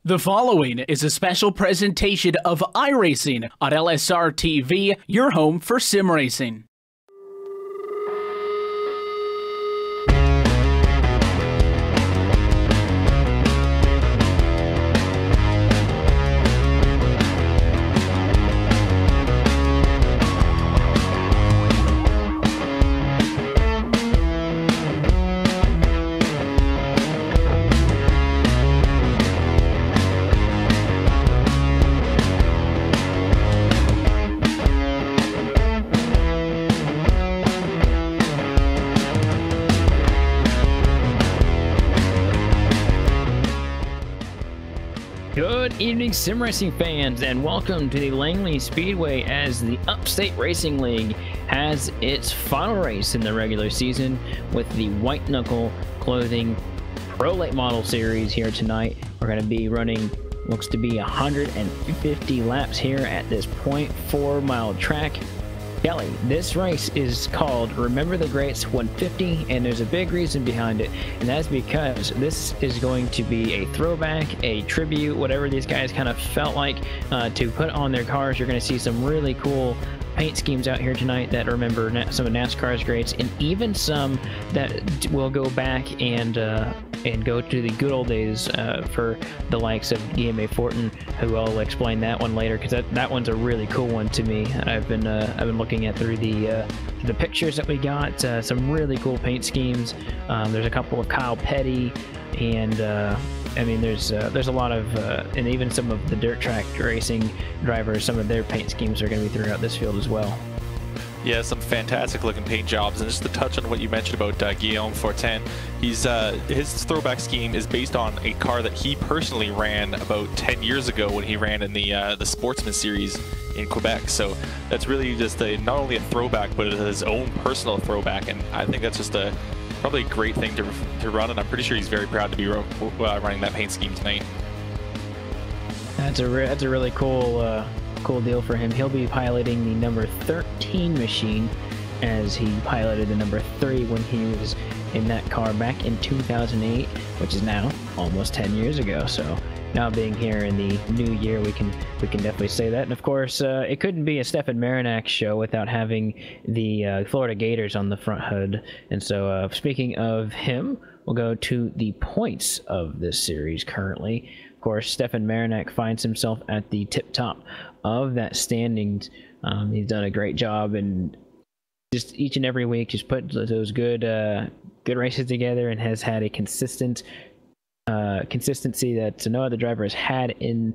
The following is a special presentation of iRacing on LSRTV, your home for sim racing. Good evening, sim racing fans, and welcome to the Langley Speedway as the Upstate Racing League has its final race in the regular season with the White Knuckle Clothing Pro Late Model Series here tonight. We're going to be running, looks to be 150 laps here at this 0.4 mile track. Kelly, this race is called Remember the Greats 150, and there's a big reason behind it, and that's because this is going to be a throwback, a tribute, whatever these guys kind of felt like to put on their cars. You're going to see some really cool paint schemes out here tonight that remember some of NASCAR's greats, and even some that will go back and go to the good old days for the likes of EMA Fortin, who I'll explain that one later, because that one's a really cool one to me. I've been looking at through the pictures that we got, some really cool paint schemes. There's a couple of Kyle Petty, and I mean, there's a lot of, and even some of the dirt track racing drivers, some of their paint schemes are going to be throughout this field as well. Yeah, some fantastic looking paint jobs, and just to touch on what you mentioned about Guillaume Fortin, his throwback scheme is based on a car that he personally ran about 10 years ago when he ran in the Sportsman Series in Quebec. So that's really just not only a throwback, but his own personal throwback, and I think that's just probably a great thing to run, and I'm pretty sure he's very proud to be running that paint scheme tonight. That's a really cool cool deal for him. He'll be piloting the number 13 machine, as he piloted the number 3 when he was in that car back in 2008, which is now almost 10 years ago. So now being here in the new year, we can definitely say that. And of course, it couldn't be a Stefan Marinak show without having the Florida Gators on the front hood. And so speaking of him, we'll go to the points of this series currently. Of course, Stefan Marinak finds himself at the tip top of that standings. He's done a great job, and just each and every week just put those good races together, and has had a consistency that no other driver has had in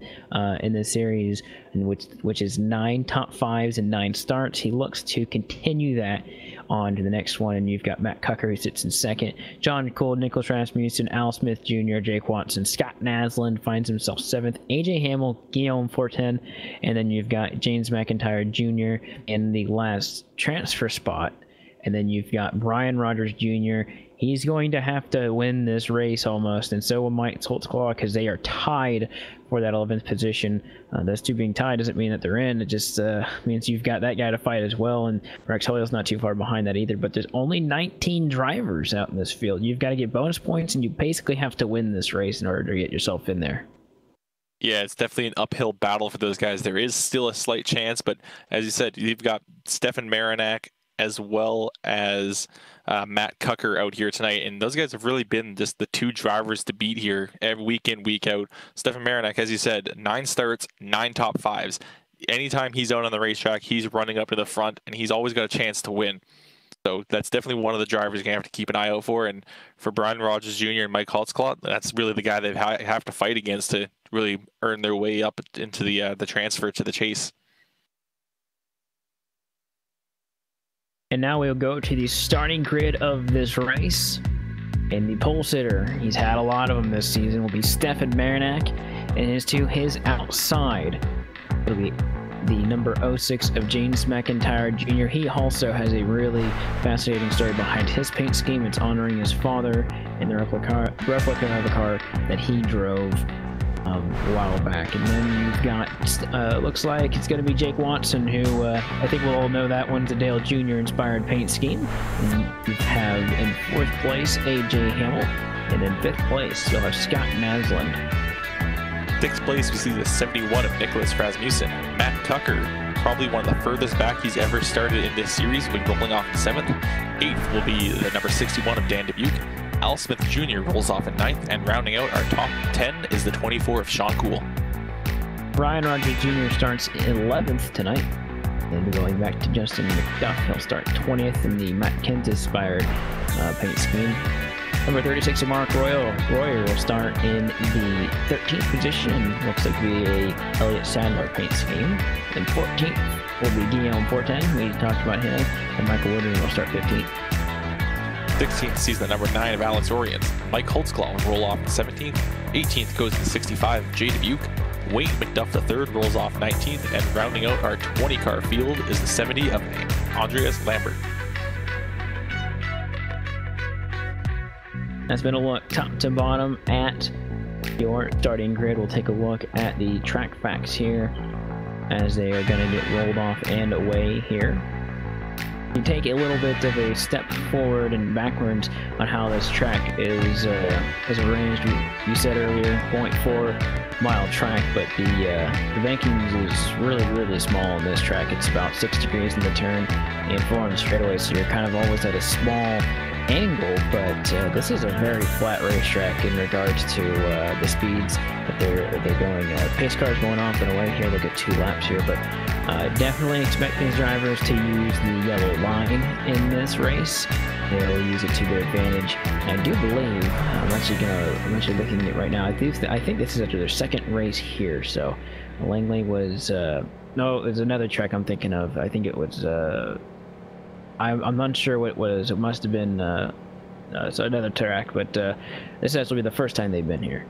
this series, and which is 9 top 5s and 9 starts. He looks to continue that on to the next one, and you've got Matt Cucker, who sits in second, John Cole, Nicholas Rasmussen, Al Smith Jr., Jake Watson, Scott Naslund finds himself 7th, AJ Hamill, Guillaume Fortin, and then you've got James McIntyre Jr. in the last transfer spot. And then you've got Brian Rogers Jr. He's going to have to win this race almost, and so will Mike Holtzclaw, because they are tied for that 11th position. Those two being tied doesn't mean that they're in. It just means you've got that guy to fight as well, and Rex Hoyle's not too far behind that either. But there's only 19 drivers out in this field. You've got to get bonus points, and you basically have to win this race in order to get yourself in there. Yeah, it's definitely an uphill battle for those guys. There is still a slight chance, but as you said, you've got Stefan Marinak as well as Matt Cucker out here tonight, and those guys have really been just the two drivers to beat here every week in, week out. Stefan Marinak, as you said, 9 starts, 9 top 5s. Anytime he's out on the racetrack, he's running up to the front, and he's always got a chance to win. So that's definitely one of the drivers you're going to have to keep an eye out for. And for Brian Rogers Jr. and Mike Holtzclaw, that's really the guy they have to fight against to really earn their way up into the transfer to the chase. And now we'll go to the starting grid of this race. And the pole sitter, he's had a lot of them this season, will be Stefan Marinak. And to his outside, it'll be the number 06 of James McIntyre Jr. He also has a really fascinating story behind his paint scheme. It's honoring his father and the replica of the car that he drove a while back. And then you've got, looks like it's going to be Jake Watson, who I think we'll all know that one's a Dale Jr. inspired paint scheme. And you have in 4th place AJ Hamill, and in 5th place you'll have Scott Naslund. 6th place, we see the 71 of Nicholas Rasmussen. Matt Tucker, probably one of the furthest back he's ever started in this series, will be rolling off in 7th. 8th will be the number 61 of Dan Dubuque. Al Smith Jr. rolls off in 9th, and rounding out our top 10 is the 24 of Sean Cool. Brian Rogers Jr. starts 11th tonight. Then going back to Justin McDuff, he'll start 20th in the Matt Kent-inspired paint scheme. Number 36 of Mark Royer will start in the 13th position. Looks like be a Elliott Sadler paint scheme. Then 14th will be Guillaume Fortin. We talked about him. And Michael Woodring will start 15th. 16th sees the number 9 of Alex Oriens. Mike Holtzclaw will roll off in 17th. 18th goes to 65 Jay Dubuque. Wayne McDuff III rolls off 19th, and rounding out our 20-car field is the 70 of Andreas Lambert. That's been a look top to bottom at your starting grid. We'll take a look at the track facts here as they are going to get rolled off and away here. You take a little bit of a step forward and backwards on how this track is arranged. You said earlier, 0.4-mile track, but the bankings is really small on this track. It's about 6 degrees in the turn and 4 on the straightaway, so you're kind of always at a small angle, but this is a very flat racetrack in regards to the speeds that they're going. Pace cars going off and away here. They'll get 2 laps here, but definitely expect these drivers to use the yellow line in this race. They'll use it to their advantage. I do believe I'm actually looking at it right now. I think this is after their 2nd race here. So Langley was no, there's another track I'm thinking of. I think it was. I'm not sure what it was. It must have been so another track, but this has to be the first time they've been here.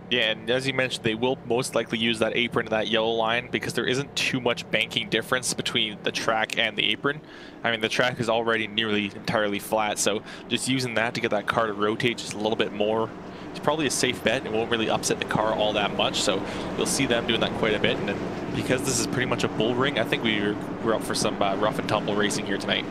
Yeah, and as you mentioned, they will most likely use that apron and that yellow line because there isn't too much banking difference between the track and the apron. I mean, the track is already nearly entirely flat, so just using that to get that car to rotate just a little bit more, it's probably a safe bet. It won't really upset the car all that much, so you'll see them doing that quite a bit. And then because this is pretty much a bull ring, I think we're up for some rough and tumble racing here tonight.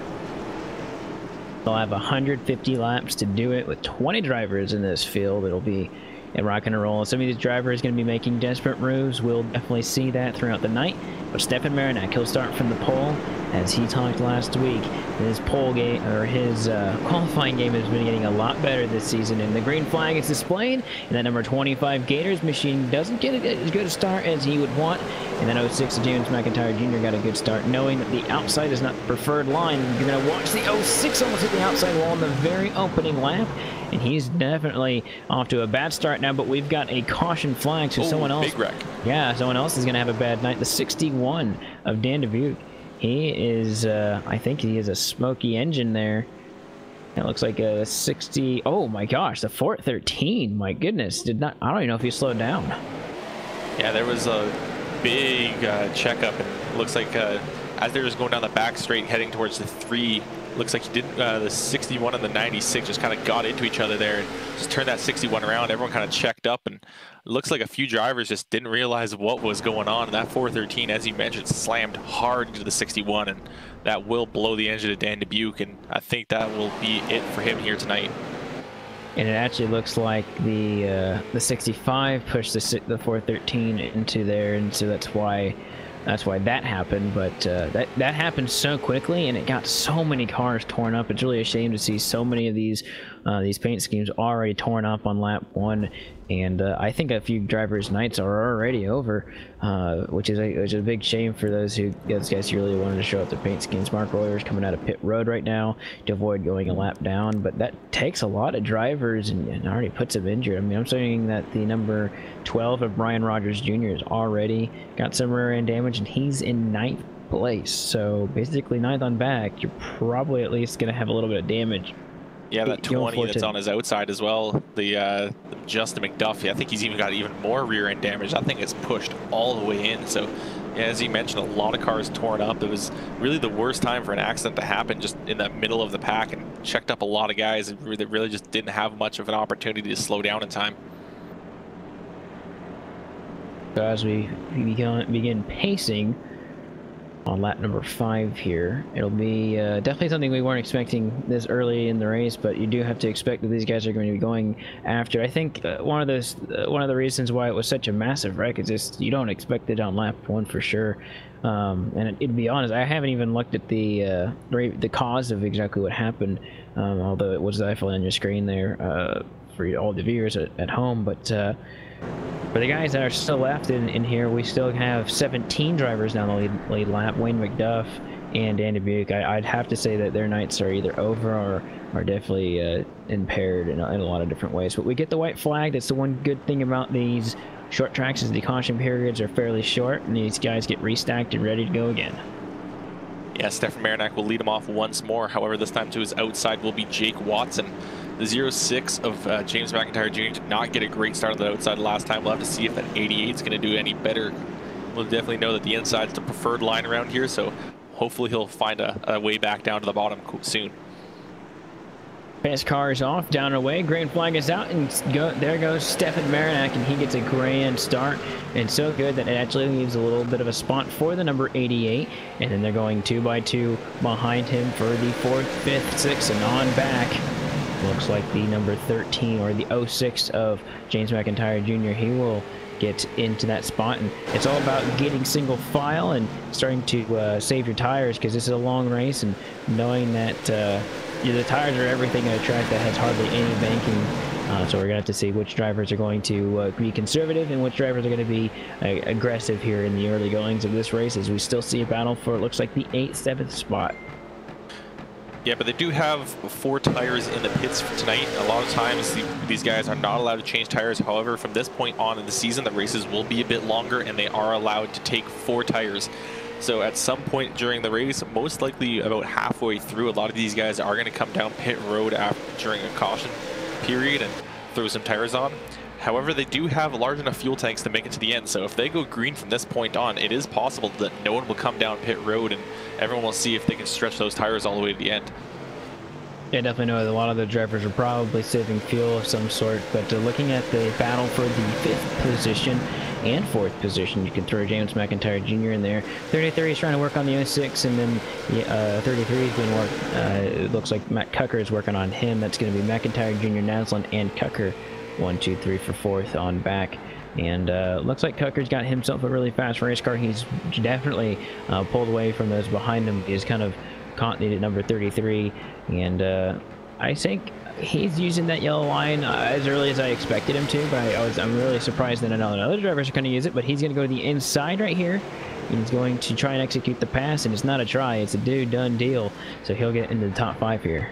They'll have 150 laps to do it with 20 drivers in this field. It'll be a rock and roll. Some of these drivers going to be making desperate moves. We'll definitely see that throughout the night. But Stefan Marinak, he'll start from the pole. As he talked last week, his pole game, or his qualifying game, has been getting a lot better this season. And the green flag is displayed. And that number 25 Gators machine doesn't get as good a start as he would want. And then 06 James McIntyre Jr. got a good start, knowing that the outside is not the preferred line. You're going to watch the 06 almost hit the outside wall in the very opening lap. And he's definitely off to a bad start now, but we've got a caution flag, so someone else. Big wreck. Yeah, someone else is going to have a bad night. The 61 of Dan Dubuque. He is, I think he has a smoky engine there. It looks like a 60. Oh my gosh, the 413. My goodness, I don't even know if he slowed down. Yeah, there was a big checkup, and it looks like as they were going down the back straight heading towards the 3, looks like he didn't. The 61 and the 96 just kind of got into each other there and just turned that 61 around. Everyone kind of checked up, and it looks like a few drivers just didn't realize what was going on. And that 413, as you mentioned, slammed hard into the 61, and that will blow the engine of Dan Dubuque, and I think that will be it for him here tonight. And it actually looks like the 65 pushed the 413 into there, and so that's why that happened. But that happened so quickly, and it got so many cars torn up. It's really a shame to see so many of these paint schemes already torn up on lap 1. And I think a few drivers' nights are already over, which is a big shame for those guys who really wanted to show up their paint schemes. Mark Royer is coming out of pit road right now to avoid going a lap down, but that takes a lot of drivers and already puts them injured. I mean, I'm saying that the number 12 of Brian Rogers Jr. has already got some rear end damage, and he's in 9th place. So basically 9th on back, you're probably at least going to have a little bit of damage. Yeah, that 20 that's on his outside as well. The Justin McDuff, I think he's even got even more rear end damage. I think it's pushed all the way in. So, yeah, as you mentioned, a lot of cars torn up. It was really the worst time for an accident to happen, just in the middle of the pack, and checked up a lot of guys that really just didn't have much of an opportunity to slow down in time. So as we begin pacing on lap number 5 here. It'll be definitely something we weren't expecting this early in the race, but you do have to expect that these guys are going to be going after. I think one of the reasons why it was such a massive wreck is just you don't expect it on lap 1 for sure. And to be honest, I haven't even looked at the cause of exactly what happened, although it was definitely on your screen there for all the viewers at home. But for the guys that are still left in here, we still have 17 drivers down the lead lap. Wayne McDuff and Andy Buick. I'd have to say that their nights are either over or are definitely impaired in a lot of different ways. But we get the white flag. That's the one good thing about these short tracks, is the caution periods are fairly short, and these guys get restacked and ready to go again. Yeah, Stefan Marinak will lead him off once more. However, this time to his outside will be Jake Watson. The 06 of James McIntyre Jr. did not get a great start on the outside last time. We'll have to see if that 88 is going to do any better. We'll definitely know that the inside is the preferred line around here, so hopefully he'll find a way back down to the bottom soon. Fast car is off, down and away. Green flag is out, and there goes Stefan Marinak, and he gets a grand start. And so good that it actually leaves a little bit of a spot for the number 88. And then they're going 2 by 2 behind him for the 4th, 5th, 6th, and on back. Looks like the number 13, or the 06 of James McIntyre Jr., he will get into that spot. And it's all about getting single file and starting to save your tires, because this is a long race, and knowing that the tires are everything at a track that has hardly any banking. So we're going to have to see which drivers are going to be conservative and which drivers are going to be aggressive here in the early goings of this race, as we still see a battle for, it looks like, the 8th, 7th spot. Yeah, but they do have 4 tires in the pits for tonight. A lot of times these guys are not allowed to change tires. However, from this point on in the season, the races will be a bit longer, and they are allowed to take 4 tires. So at some point during the race, most likely about halfway through, a lot of these guys are going to come down pit road during a caution period and throw some tires on. However, they do have large enough fuel tanks to make it to the end. So if they go green from this point on, it is possible that no one will come down pit road, and everyone will see if they can stretch those tires all the way to the end. Yeah, definitely know that a lot of the drivers are probably saving fuel of some sort, but looking at the battle for the 5th position and 4th position, you can throw James McIntyre Jr. in there. 33 is trying to work on the 06, and then 33 is being worked. It looks like Matt Cucker is working on him. That's going to be McIntyre Jr., Naslund, and Cucker. 1, 2, 3 for 4th on back. And looks like Cucker's got himself a really fast race car. He's definitely pulled away from those behind him. He's kind of caught at number 33, and I think he's using that yellow line as early as I expected him to, but I'm really surprised that none of the other drivers are going to use it. But he's going to go to the inside right here. He's going to try and execute the pass, and it's not a try, it's a done deal. So he'll get into the top 5 here.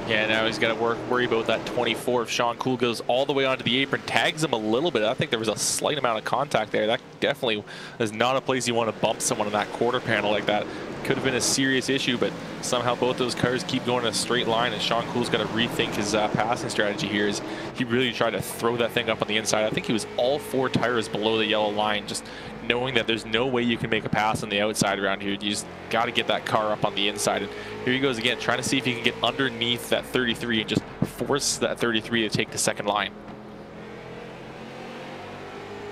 Yeah, now he's got to worry about that 24. If Sean Cool goes all the way onto the apron, tags him a little bit. I think there was a slight amount of contact there. That definitely is not a place you want to bump someone in that quarter panel like that. Could have been a serious issue, but somehow both those cars keep going in a straight line, and Sean Cool's got to rethink his passing strategy here. As he really tried to throw that thing up on the inside. I think he was all 4 tires below the yellow line, just knowing that there's no way you can make a pass on the outside around here. You just got to get that car up on the inside. And here he goes again, trying to see if he can get underneath that 33 and just force that 33 to take the second line.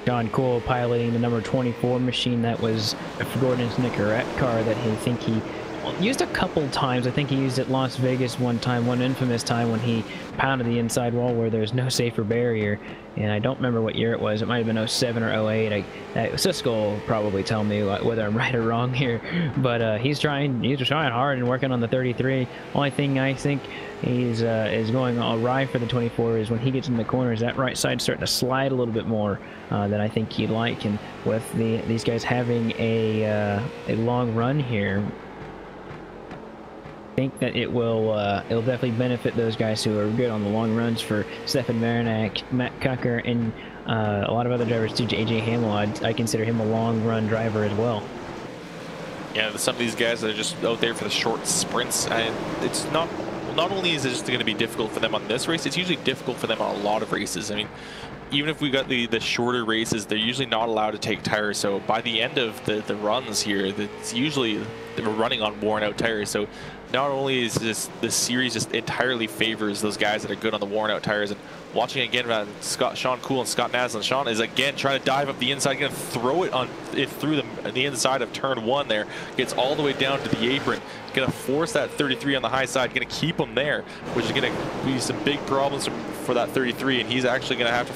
John Cool piloting the number 24 machine. That was Gordon's Nicorette car that he used a couple times. I think he used it at Las Vegas one time, one infamous time when he pounded the inside wall where there's no safer barrier. And I don't remember what year it was. It might have been 07 or 08. Cisco will probably tell me whether I'm right or wrong here. But he's trying hard and working on the 33. Only thing I think is going awry for the 24 is when he gets in the corners, that right side starting to slide a little bit more than I think he'd like. And with these guys having a long run here, I think that it'll definitely benefit those guys who are good on the long runs for Stefan Marinak, Matt Cucker, and a lot of other drivers too. AJ Hamill, I consider him a long run driver as well. Yeah, some of these guys are just out there for the short sprints, and it's not only is it just going to be difficult for them on this race, it's usually difficult for them on a lot of races. I mean, even if we got the shorter races, they're usually not allowed to take tires. So by the end of the runs here, it's usually they're running on worn out tires. So not only is this series just entirely favors those guys that are good on the worn out tires. And watching again about Sean Cool and Scott Naslin. Sean is again trying to dive up the inside, going to throw it through the inside of turn 1 there. Gets all the way down to the apron. Going to force that 33 on the high side. Going to keep him there, which is going to be some big problems for that 33. And he's actually going to have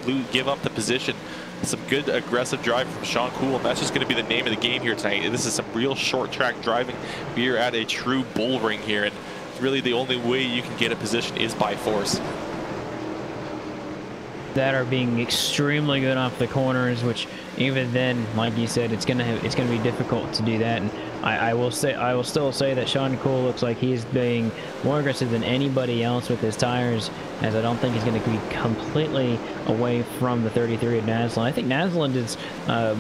to give up the position. Some good aggressive driving from Sean Cool, and that's just going to be the name of the game here tonight. This is some real short track driving. We are at a true bull ring here, and really the only way you can get a position is by force. That are being extremely good off the corners, which even then, like you said, it's gonna be difficult to do that. And I will still say that Sean Cool looks like he's being more aggressive than anybody else with his tires, as I don't think he's going to be completely away from the 33 of Naslin. I think Naslin is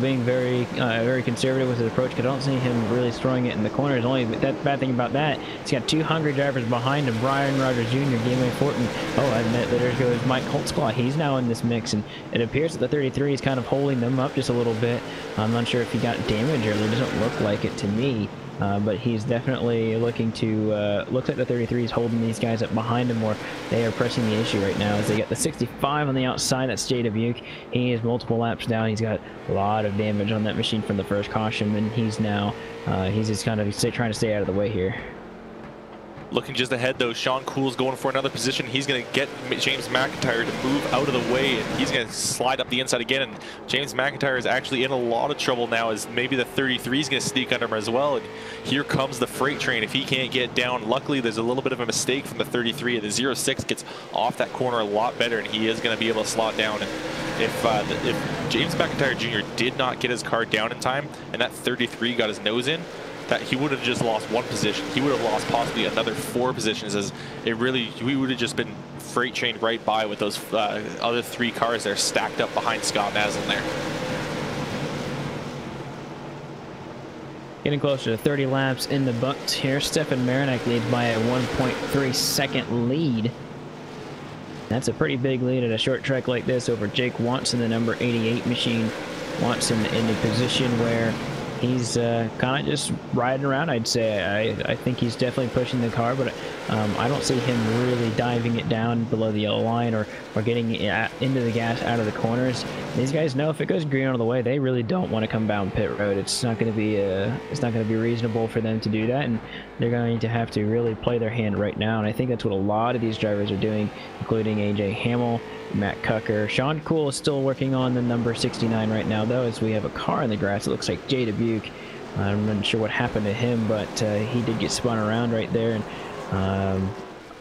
being very conservative with his approach. I don't see him really throwing it in the corners. Only that bad thing about that, he's got 2 hungry drivers behind him. Brian Rogers Jr., Gameway Fortin. Oh, and there goes Mike Holtzclaw. He's now in this mix, and it appears that the 33 is kind of holding them up just a little bit. I'm not sure if he got damage earlier. It doesn't look like it to me. But he's definitely looking to, looks like the 33 is holding these guys up behind him more. They are pressing the issue right now as they get the 65 on the outside. That's Jay Dubuque. He is multiple laps down. He's got a lot of damage on that machine from the first caution, and he's now, he's just kind of trying to stay out of the way here. Looking just ahead, though, Sean Cool's going for another position. He's going to get James McIntyre to move out of the way, and he's going to slide up the inside again. And James McIntyre is actually in a lot of trouble now, as maybe the 33 is going to sneak under him as well. And here comes the freight train if he can't get down. Luckily, there's a little bit of a mistake from the 33, and the 06 gets off that corner a lot better, and he is going to be able to slot down. And if James McIntyre Jr. did not get his car down in time, and that 33 got his nose in, that he would have just lost 1 position. He would have lost possibly another 4 positions, as we would have just been freight trained right by with those other 3 cars there stacked up behind Scott Naslin there. Getting closer to 30 laps in the books here. Stefan Marinak leads by a 1.3 second lead. That's a pretty big lead at a short track like this over Jake Watson, the number 88 machine. Watson in a position where he's kind of just riding around, I'd say. I think he's definitely pushing the car, but I don't see him really diving it down below the yellow line or getting it into the gas out of the corners. These guys know if it goes green on the way, they really don't want to come down pit road. It's not going to be reasonable for them to do that, and they're going to have to really play their hand right now. And I think that's what a lot of these drivers are doing, including AJ Hamill, Matt Cucker. Sean Cool is still working on the number 69 right now, though, as we have a car in the grass. It looks like Jay Dubuque. I'm not sure what happened to him, but he did get spun around right there, and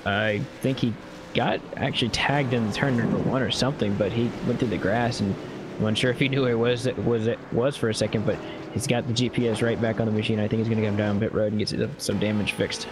I think he got actually tagged in turn number 1 or something, but he went through the grass, and I'm unsure if he knew where it was for a second, but he's got the GPS right back on the machine. I think he's going to come down pit road and get some damage fixed.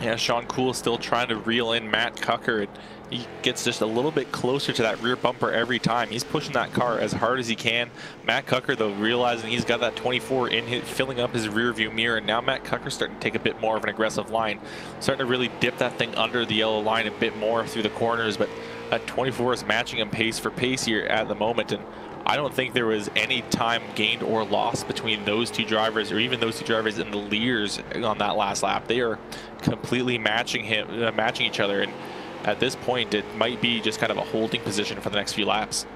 Yeah, Sean Cool is still trying to reel in Matt Cucker, and he gets just a little bit closer to that rear bumper every time. He's pushing that car as hard as he can. Matt Cucker, though, realizing he's got that 24 in, filling up his rear view mirror, and now Matt Cucker's starting to take a bit more of an aggressive line, starting to really dip that thing under the yellow line a bit more through the corners, but that 24 is matching him pace for pace here at the moment, and I don't think there was any time gained or lost between those 2 drivers, or even those 2 drivers in the leaders on that last lap. They are completely matching each other, and at this point it might be just kind of a holding position for the next few laps.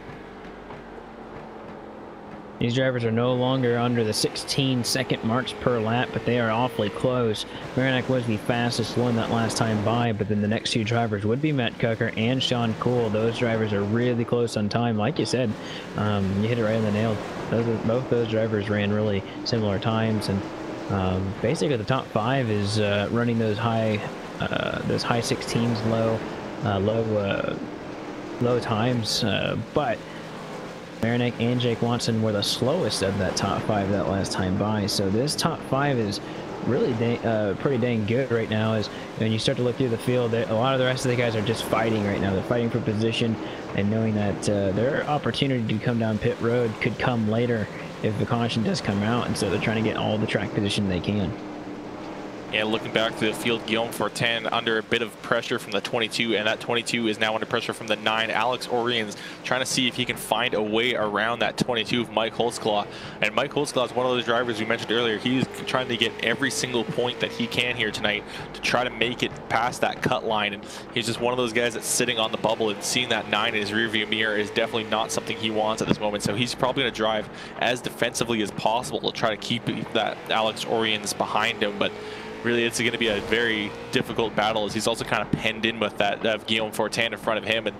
These drivers are no longer under the 16-second marks per lap, but they are awfully close. Marinak was the fastest one that last time by, but then the next 2 drivers would be Matt Cucker and Sean Cool. Those drivers are really close on time. Like you said, you hit it right on the nail. Both those drivers ran really similar times, and basically the top 5 is running those high 16s, low times, but Marinak and Jake Watson were the slowest of that top 5 that last time by. So this top 5 is really pretty dang good right now. As when you start to look through the field, a lot of the rest of the guys are just fighting right now. They're fighting for position, and knowing that their opportunity to come down pit road could come later if the caution does come out, and so they're trying to get all the track position they can. And looking back to the field, Guillaume Fortin under a bit of pressure from the 22, and that 22 is now under pressure from the 9. Alex Oriens trying to see if he can find a way around that 22 of Mike Holtzclaw. And Mike Holtzclaw is one of those drivers we mentioned earlier. He's trying to get every single point that he can here tonight to try to make it past that cut line. And he's just one of those guys that's sitting on the bubble, and seeing that 9 in his rearview mirror is definitely not something he wants at this moment. So he's probably going to drive as defensively as possible to try to keep that Alex Oriens behind him. But really, it's going to be a very difficult battle, as he's also kind of penned in with that Guillaume Fortin in front of him. And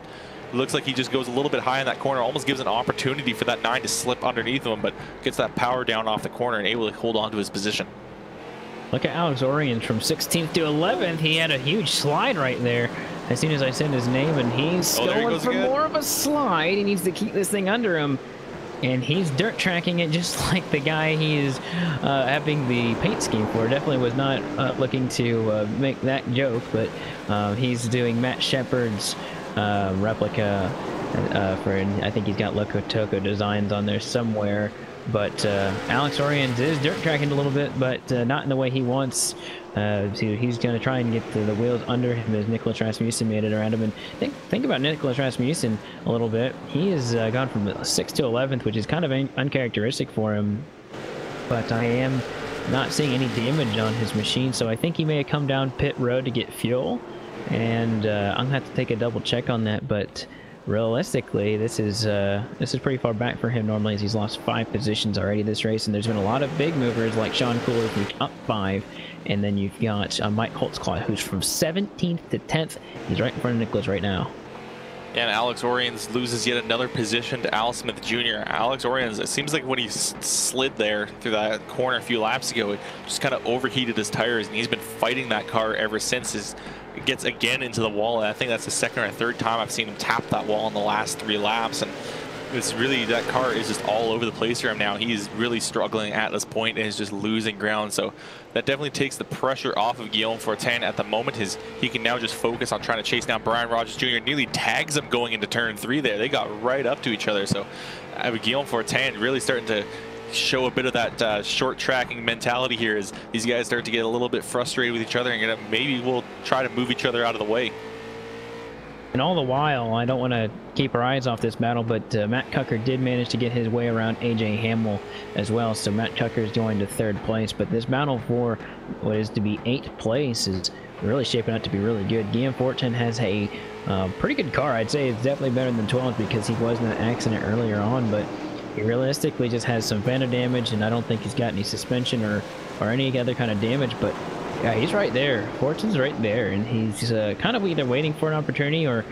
it looks like he just goes a little bit high in that corner, almost gives an opportunity for that 9 to slip underneath him, but gets that power down off the corner and able to hold on to his position. Look at Alex Oriens from 16th to 11th. He had a huge slide right there as soon as I said his name, and he's going for more of a slide. He needs to keep this thing under him. And he's dirt tracking it just like the guy he is having the paint scheme for. Definitely was not looking to make that joke, but he's doing Matt Shepard's replica for, I think he's got Loco Toco designs on there somewhere. But Alex Oriens is dirt tracking a little bit, but not in the way he wants. So he's going to try and get the wheels under him as Nicholas Rasmussen made it around him. And think about Nicholas Rasmussen a little bit. He has gone from 6th to 11th, which is kind of uncharacteristic for him. But I am not seeing any damage on his machine, so I think he may have come down pit road to get fuel. And I'm going to have to take a double check on that, but realistically, this is pretty far back for him normally, as he's lost 5 positions already this race, and there's been a lot of big movers like Sean Cooler who's up 5, and then you've got Mike Holtzclaw, who's from 17th to 10th. He's right in front of Nicholas right now. And Alex Oriens loses yet another position to Al Smith Jr. Alex Oriens, it seems like when he slid there through that corner a few laps ago, it just kind of overheated his tires, and he's been fighting that car ever since. It gets again into the wall, and I think that's the 2nd or 3rd time I've seen him tap that wall in the last 3 laps. And it's really, that car is just all over the place for him now. He's really struggling at this point and is just losing ground. So that definitely takes the pressure off of Guillaume Fortin at the moment. He can now just focus on trying to chase down Brian Rogers Jr. Nearly tags him going into turn 3 there. They got right up to each other. So Guillaume Fortin really starting to show a bit of that short tracking mentality here, as these guys start to get a little bit frustrated with each other, and maybe we'll try to move each other out of the way. And all the while, I don't want to keep our eyes off this battle, but Matt Cucker did manage to get his way around AJ Hamill as well. So Matt Cucker is going to 3rd place, but this battle for what is to be 8th place is really shaping up to be really good. Guillaume Fortin has a pretty good car. I'd say it's definitely better than 12th because he was in an accident earlier on, but he realistically just has some fender damage, and I don't think he's got any suspension or any other kind of damage. But yeah, he's right there. Fortin's right there, and he's kind of either waiting for an opportunity or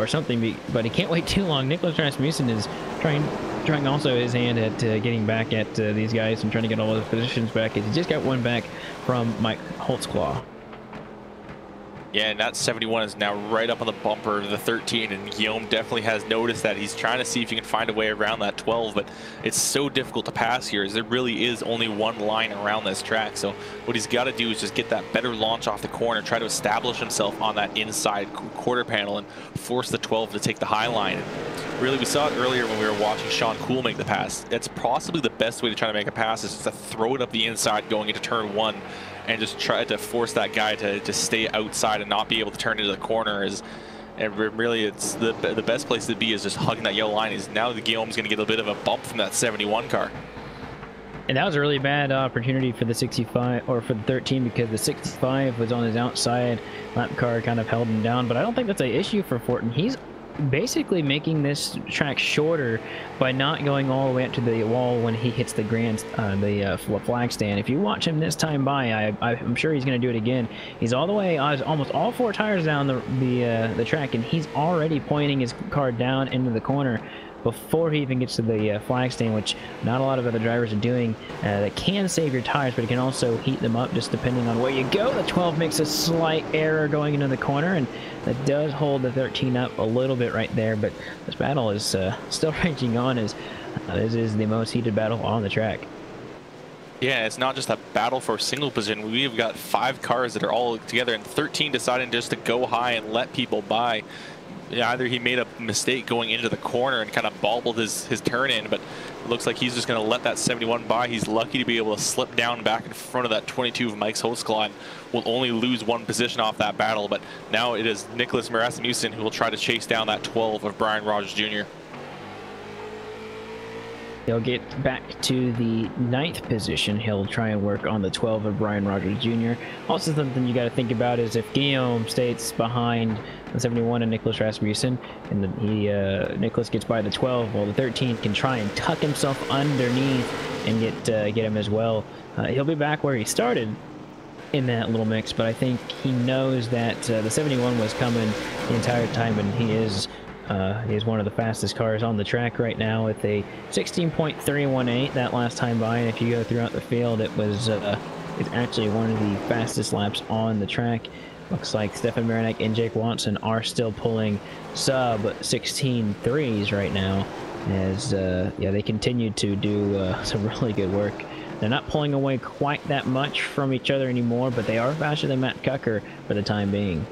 something. But he can't wait too long. Nicholas Rasmussen is trying also his hand at getting back at these guys and trying to get all his positions back. He just got one back from Mike Holtzclaw. Yeah, and that 71 is now right up on the bumper of the 13, and Guillaume definitely has noticed that. He's trying to see if he can find a way around that 12, but it's so difficult to pass here, as there really is only one line around this track. So what he's got to do is just get that better launch off the corner, try to establish himself on that inside quarter panel, and force the 12 to take the high line. And really, we saw it earlier when we were watching Sean Cool make the pass. That's possibly the best way to try to make a pass, is just to throw it up the inside going into turn 1. And just try to force that guy to just stay outside and not be able to turn into the corner. And really, it's the best place to be is just hugging that yellow line. Is now the Guillaume's going to get a bit of a bump from that 71 car. And that was a really bad opportunity for the 65, or for the 13, because the 65 was on his outside. Lap car kind of held him down, but I don't think that's an issue for Fortin. He's basically making this track shorter by not going all the way up to the wall when he hits the flag stand. If you watch him this time by, I'm sure he's going to do it again. He's all the way, almost all 4 tires down the track, and he's already pointing his car down into the corner before he even gets to the flag stand, which not a lot of other drivers are doing. That can save your tires, but it can also heat them up just depending on where you go. The 12 makes a slight error going into the corner, and that does hold the 13 up a little bit right there. But this battle is still raging on, as this is the most heated battle on the track. Yeah, it's not just a battle for single position. We've got 5 cars that are all together, and 13 deciding just to go high and let people by. Either he made a mistake going into the corner and kind of bobbled his turn in, but it looks like he's just going to let that 71 by. He's lucky to be able to slip down back in front of that 22 of Mike's Holtzclaw and will only lose one position off that battle. But now it is Nicholas Rasmussen who will try to chase down that 12 of Brian Rogers Jr. He'll get back to the 9th position. He'll try and work on the 12 of Brian Rogers Jr. Also, something you got to think about is if Guillaume stays behind the 71 and Nicholas Rasmussen, and then Nicholas gets by the 12, well, the 13 can try and tuck himself underneath and get him as well. He'll be back where he started in that little mix, but I think he knows that the 71 was coming the entire time, and he is one of the fastest cars on the track right now with a 16.318 that last time by, and if you go throughout the field, it's actually one of the fastest laps on the track. Looks like Stefan Marinak and Jake Watson are still pulling sub 16.3s right now, as they continue to do some really good work. They're not pulling away quite that much from each other anymore, but they are faster than Matt Cucker for the time being.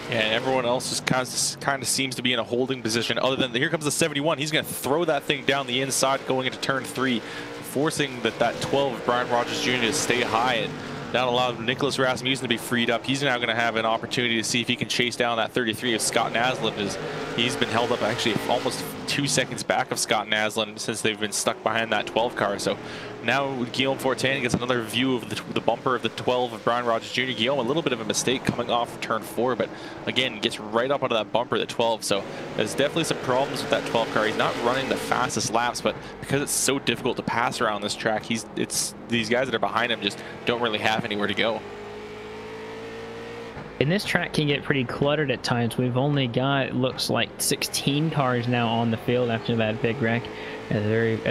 Yeah, and everyone else just kind of seems to be in a holding position, other than here comes the 71. He's going to throw that thing down the inside going into turn 3, forcing that 12 of Brian Rogers Jr. to stay high, and that allowed Nicholas Rasmussen to be freed up. He's now going to have an opportunity to see if he can chase down that 33 of Scott Naslund, as he's been held up actually almost 2 seconds back of Scott Naslund since they've been stuck behind that 12 car. So now Guillaume Fortin gets another view of the bumper of the 12 of Brian Rogers Jr. Guillaume, a little bit of a mistake coming off turn 4, but again, gets right up onto that bumper, the 12. So there's definitely some problems with that 12 car. He's not running the fastest laps, but because it's so difficult to pass around this track, it's these guys that are behind him just don't really have anywhere to go. And this track can get pretty cluttered at times. We've only got, looks like 16 cars now on the field after that big wreck at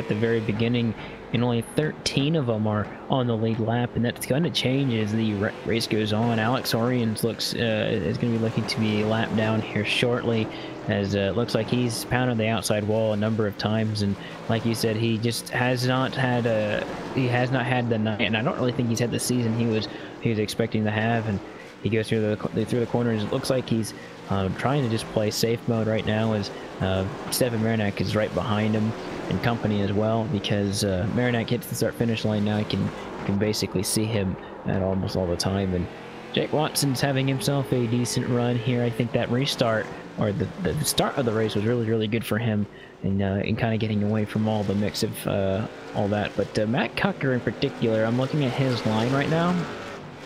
the very beginning, and only 13 of them are on the lead lap, and that's going to change as the race goes on. Alex Oriens is going to be looking to be lapped down here shortly, as it looks like he's pounded the outside wall a number of times, and like you said, he just has not had the night, and I don't really think he's had the season he was expecting to have. And he goes through the corners. It looks like he's trying to just play safe mode right now, as Stefan Marinak is right behind him and company as well, because Marinak hits the start-finish line now. You can basically see him at almost all the time. And Jake Watson's having himself a decent run here. I think that restart, or the start of the race, was really, really good for him, and kind of getting away from all the mix of all that. But Matt Cucker in particular, I'm looking at his line right now.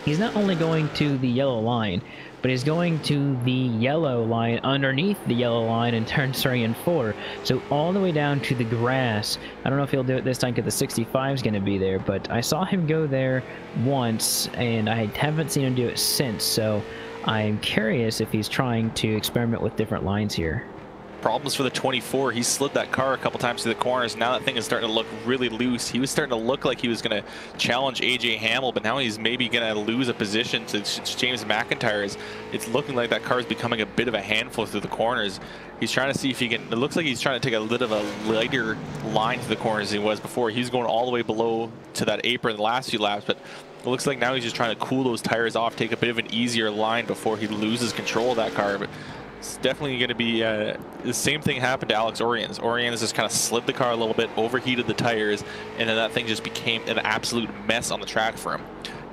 He's not only going to the yellow line, but he's going to the yellow line underneath the yellow line in turns 3 and 4. So all the way down to the grass. I don't know if he'll do it this time because the 65 is going to be there, but I saw him go there once, and I haven't seen him do it since. So I'm curious if he's trying to experiment with different lines here. Problems for the 24. He slid that car a couple times through the corners. Now that thing is starting to look really loose. He was starting to look like he was going to challenge AJ Hamill, but now he's maybe going to lose a position to James McIntyre. It's looking like that car is becoming a bit of a handful through the corners. He's trying to see if he can. It looks like he's trying to take a little of a lighter line to the corners than he was before. He was going all the way below to that apron the last few laps, but it looks like now he's just trying to cool those tires off, take a bit of an easier line before he loses control of that car. But it's definitely going to be the same thing happened to Alex Oriens. Oriens just kind of slid the car a little bit, overheated the tires, and then that thing just became an absolute mess on the track for him.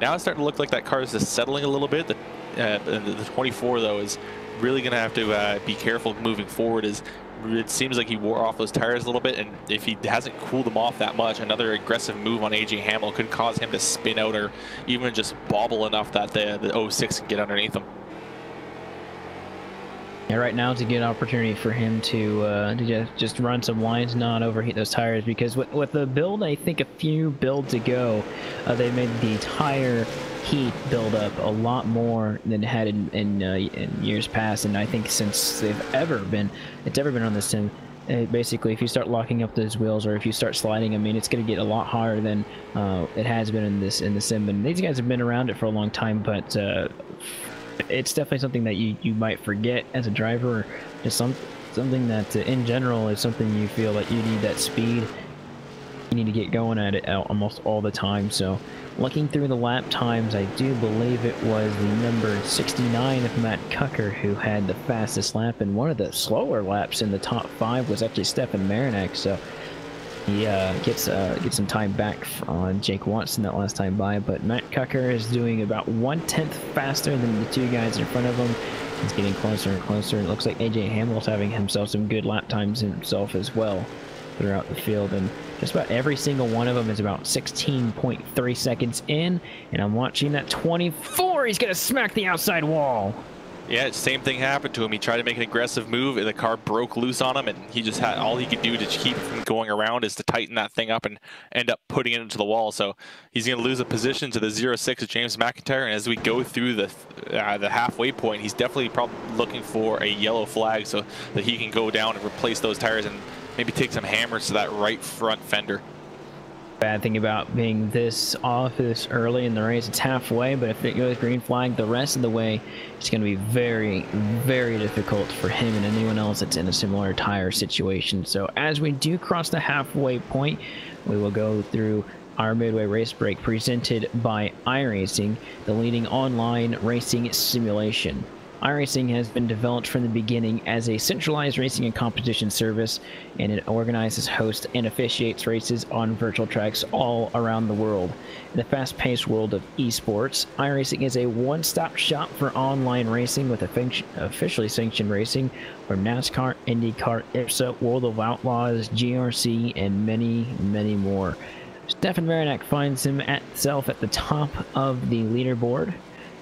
Now it's starting to look like that car is just settling a little bit. The 24, though, is really going to have to be careful moving forward, as it seems like he wore off those tires a little bit, and if he hasn't cooled them off that much, another aggressive move on AJ Hamill could cause him to spin out or even just bobble enough that the 06 can get underneath him. Yeah, right now it's a good opportunity for him to just run some lines, not overheat those tires, because with the build, I think a few builds ago, they made the tire heat build up a lot more than it had in years past, and I think since it's ever been on the sim, basically if you start locking up those wheels, or if you start sliding, I mean, it's going to get a lot harder than it has been in the sim. And these guys have been around it for a long time, but it's definitely something that you might forget as a driver, or just something that in general is something you feel like you need that speed. You need to get going at it almost all the time. So Looking through the lap times, I do believe it was the number 69 of Matt Cucker who had the fastest lap, and one of the slower laps in the top 5 was actually Stefan Marinak, so he gets some time back on Jake Watson that last time by. But Matt Cucker is doing about 1/10 faster than the 2 guys in front of him. He's getting closer and closer. It looks like AJ Hamill's having himself some good lap times himself as well throughout the field, and just about every single one of them is about 16.3 seconds in, and I'm watching that 24. He's gonna smack the outside wall. Yeah, same thing happened to him. He tried to make an aggressive move, and the car broke loose on him, and he just had all he could do to keep from going around is to tighten that thing up and end up putting it into the wall. So he's going to lose a position to the 06 of James McIntyre, and as we go through the halfway point, he's definitely probably looking for a yellow flag so that he can go down and replace those tires and maybe take some hammers to that right front fender. Bad thing about being this off this early in the race, it's halfway, but if it goes green flag the rest of the way, it's going to be very, very difficult for him and anyone else that's in a similar tire situation. So as we do cross the halfway point, we will go through our Midway race break presented by iRacing, the leading online racing simulation. iRacing has been developed from the beginning as a centralized racing and competition service, and it organizes, hosts, and officiates races on virtual tracks all around the world. In the fast-paced world of esports, iRacing is a one-stop shop for online racing with officially sanctioned racing from NASCAR, IndyCar, IPSA, World of Outlaws, GRC, and many, many more. Stefan Marinak finds himself at the top of the leaderboard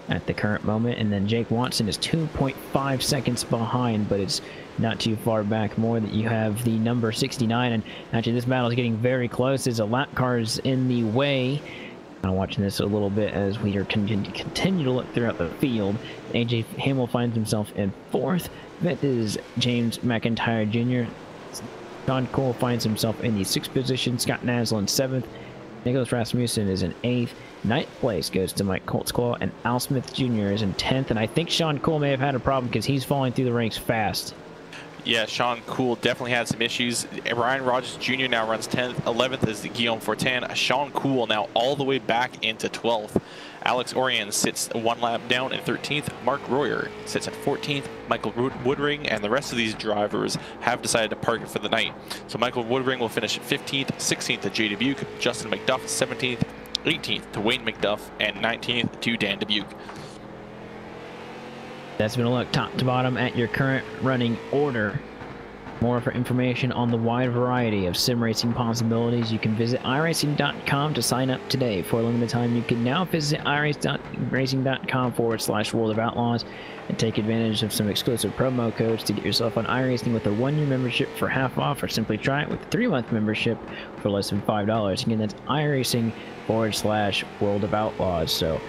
at the current moment, and then Jake Watson is 2.5 seconds behind, but it's not too far back more that you have the number 69, and actually this battle is getting very close. There's a lap cars in the way. I'm watching this a little bit as we are continue to look throughout the field. AJ Hamill finds himself in 4th. That is James McIntyre Jr. Sean Cole finds himself in the 6th position. Scott Naslin in 7th. Nicholas Rasmussen is in 8th. 9th place goes to Mike Coltsclaw, and Al Smith Jr. is in 10th. And I think Sean Cole may have had a problem because he's falling through the ranks fast. Yeah, Sean Cool definitely had some issues. Ryan Rogers Jr. now runs 10th. 11th is Guillaume Fortin. Sean Cool now all the way back into 12th. Alex Orion sits 1 lap down in 13th. Mark Royer sits in 14th. Michael Woodring and the rest of these drivers have decided to park it for the night. So Michael Woodring will finish at 15th, 16th to Jay Dubuque, Justin McDuff 17th, 18th to Wayne McDuff, and 19th to Dan Dubuque. That's been a look top to bottom at your current running order. More for information on the wide variety of sim racing possibilities, you can visit iRacing.com to sign up today. For a limited time, you can now visit iRacing.com/World of Outlaws and take advantage of some exclusive promo codes to get yourself on iRacing with a 1-year membership for half off, or simply try it with a 3-month membership for less than $5. Again, that's iRacing/World of Outlaws. So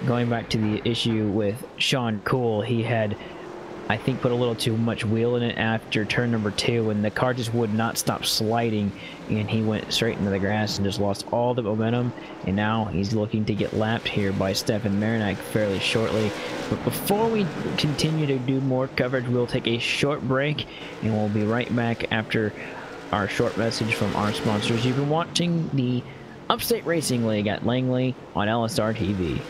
going back to the issue with Sean Cool, he had, I think, put a little too much wheel in it after turn number 2, and the car just would not stop sliding, and he went straight into the grass and just lost all the momentum, and now he's looking to get lapped here by Stefan Marinak fairly shortly. But before we continue to do more coverage, we'll take a short break, and we'll be right back after our short message from our sponsors. You've been watching the Upstate Racing League at Langley on LSRTV.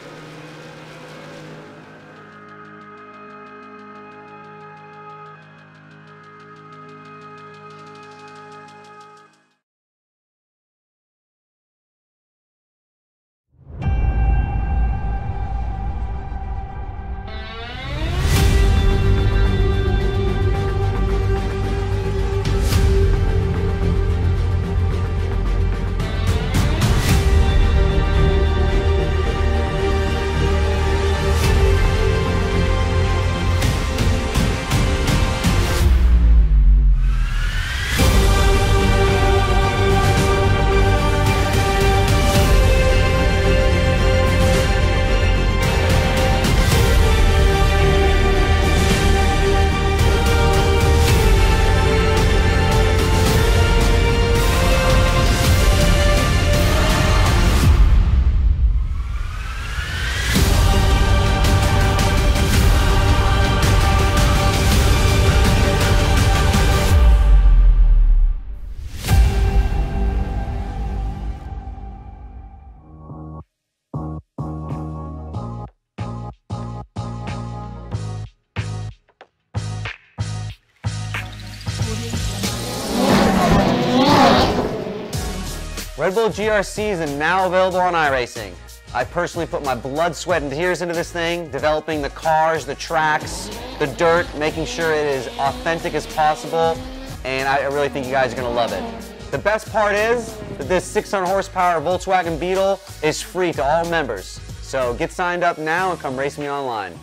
Red Bull GRC is now available on iRacing. I personally put my blood, sweat, and tears into this thing, developing the cars, the tracks, the dirt, making sure it is authentic as possible, and I really think you guys are going to love it. The best part is that this 600 horsepower Volkswagen Beetle is free to all members. So get signed up now and come race me online.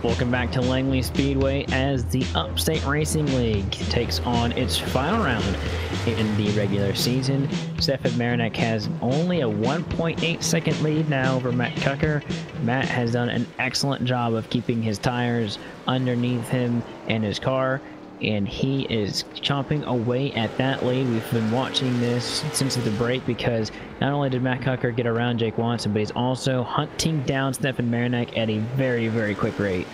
Welcome back to Langley Speedway as the Upstate Racing League takes on its final round in the regular season. Stefan Marinak has only a 1.8 second lead now over Matt Cucker. Matt has done an excellent job of keeping his tires underneath him and his car, and he is chomping away at that lead. We've been watching this since the break because not only did Matt Cucker get around Jake Watson, but he's also hunting down Stefan Marinak at a very, very quick rate.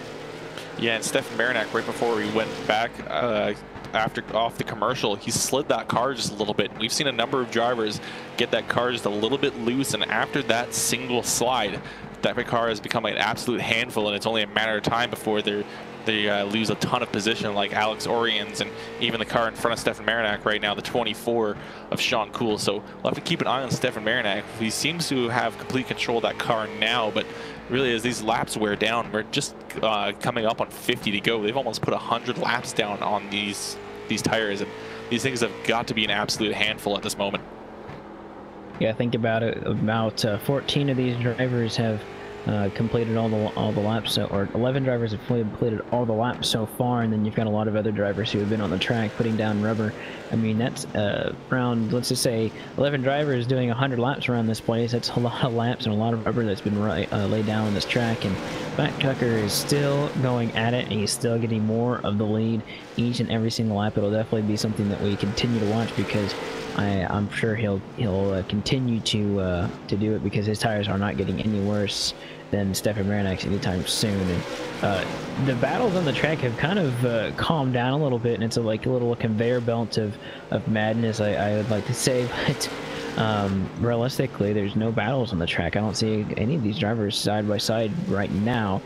Yeah, and Stefan Marinak, right before we went back off the commercial, he slid that car just a little bit. We've seen a number of drivers get that car just a little bit loose, and after that single slide, that car has become an absolute handful, and it's only a matter of time before they lose a ton of position, like Alex Oriens and even the car in front of Stefan Marinak right now, the 24 of Sean Cool. So we'll have to keep an eye on Stefan Marinak. He seems to have complete control of that car now, but really as these laps wear down, we're just coming up on 50 to go. They've almost put 100 laps down on these tires, and these things have got to be an absolute handful at this moment. Yeah, think about it. About 14 of these drivers have completed all the laps, or 11 drivers have completed all the laps so far, and then you've got a lot of other drivers who have been on the track putting down rubber. I mean, that's around, let's just say, 11 drivers doing 100 laps around this place. That's a lot of laps and a lot of rubber that's been laid down on this track, and Matt Tucker is still going at it, and he's still getting more of the lead each and every single lap. It'll definitely be something that we continue to watch because I'm sure he'll continue to do it because his tires are not getting any worse than Stefan Marinak's anytime soon. And the battles on the track have kind of calmed down a little bit, and it's like a little conveyor belt of madness, I would like to say. But realistically, there's no battles on the track. I don't see any of these drivers side by side right now.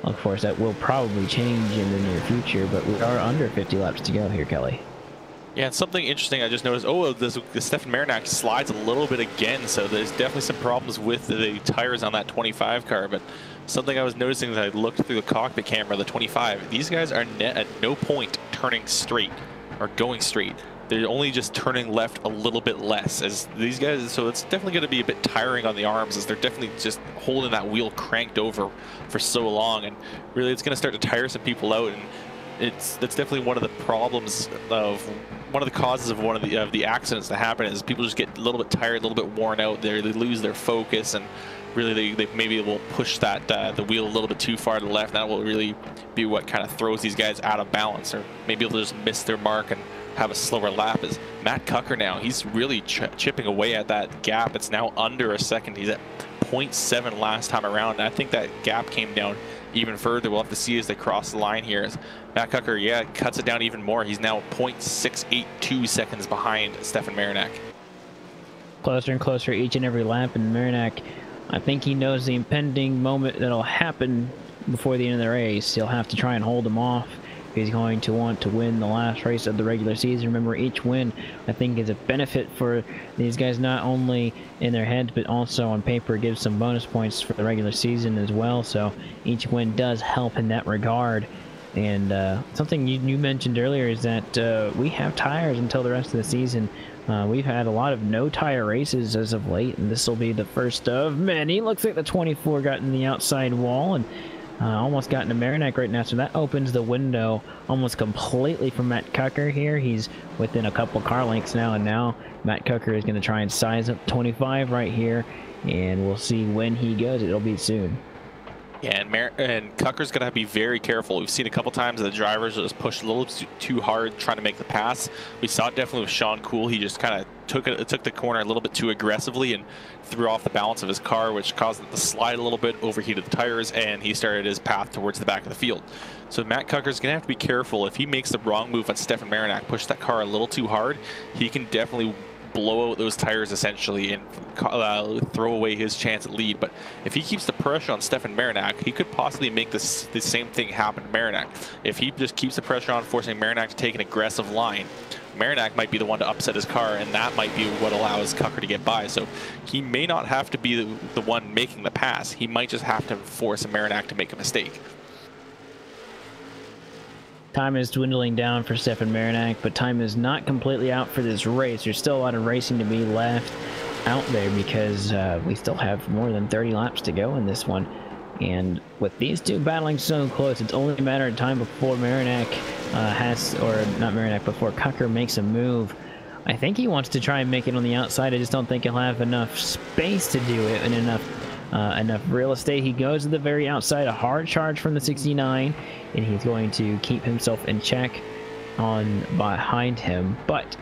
Of course, that will probably change in the near future, but we are under 50 laps to go here, Kelly. Yeah, and something interesting I just noticed, the Stefan Marinak slides a little bit again, so there's definitely some problems with the tires on that 25 car, but something I was noticing as I looked through the cockpit camera, the 25, these guys are at no point turning straight or going straight. They're only just turning left a little bit less as these guys, so it's definitely going to be a bit tiring on the arms as they're definitely just holding that wheel cranked over for so long, and really it's going to start to tire some people out, and that's definitely one of the problems of one of the causes of one of the accidents that happen is people just get a little bit tired, a little bit worn out. They lose their focus, and really they maybe will push that the wheel a little bit too far to the left. That will really be what kind of throws these guys out of balance, or maybe they'll just miss their mark and have a slower lap. Is Matt Cucker now? He's really chipping away at that gap. It's now under a second. He's at 0.7 last time around, and I think that gap came down even further. We'll have to see as they cross the line here. As Matt Cucker, yeah, cuts it down even more. He's now 0.682 seconds behind Stefan Marinak. Closer and closer each and every lap, and Marinak, I think he knows the impending moment that'll happen before the end of the race. He'll have to try and hold him off. He's going to want to win the last race of the regular season. Remember, each win, I think, is a benefit for these guys, not only in their heads, but also on paper. It gives some bonus points for the regular season as well. So each win does help in that regard. And something you mentioned earlier is that we have tires until the rest of the season. We've had a lot of no-tire races as of late, and this will be the first of many. Looks like the 24 got in the outside wall, and almost got into Marinak right now, so that opens the window almost completely for Matt Cucker here. He's within a couple car lengths now, and now Matt Cucker is going to try and size up 25 right here, and we'll see when he goes. It'll be soon. Yeah, and Cucker's going to be very careful. We've seen a couple times the drivers just push a little too hard trying to make the pass. We saw it definitely with Sean Cool. He just kind of took the corner a little bit too aggressively and threw off the balance of his car, which caused it to slide a little bit, overheated the tires, and he started his path towards the back of the field. So Matt Cucker's going to have to be careful. If he makes the wrong move on Stefan Marinak, push that car a little too hard, he can definitely blow out those tires essentially and throw away his chance at lead. But if he keeps the pressure on Stefan Marinak, he could possibly make the same thing happen to Marinak. If he just keeps the pressure on, forcing Marinak to take an aggressive line, Marinak might be the one to upset his car, and that might be what allows Kucker to get by. So he may not have to be the one making the pass. He might just have to force Marinak to make a mistake. Time is dwindling down for Stefan Marinak, but time is not completely out for this race. There's still a lot of racing to be left out there because we still have more than 30 laps to go in this one. And with these two battling so close, it's only a matter of time before Marinak before Kucker makes a move. I think he wants to try and make it on the outside. I just don't think he'll have enough space to do it and enough real estate. He goes to the very outside, a hard charge from the 69, and he's going to keep himself in check on behind him. But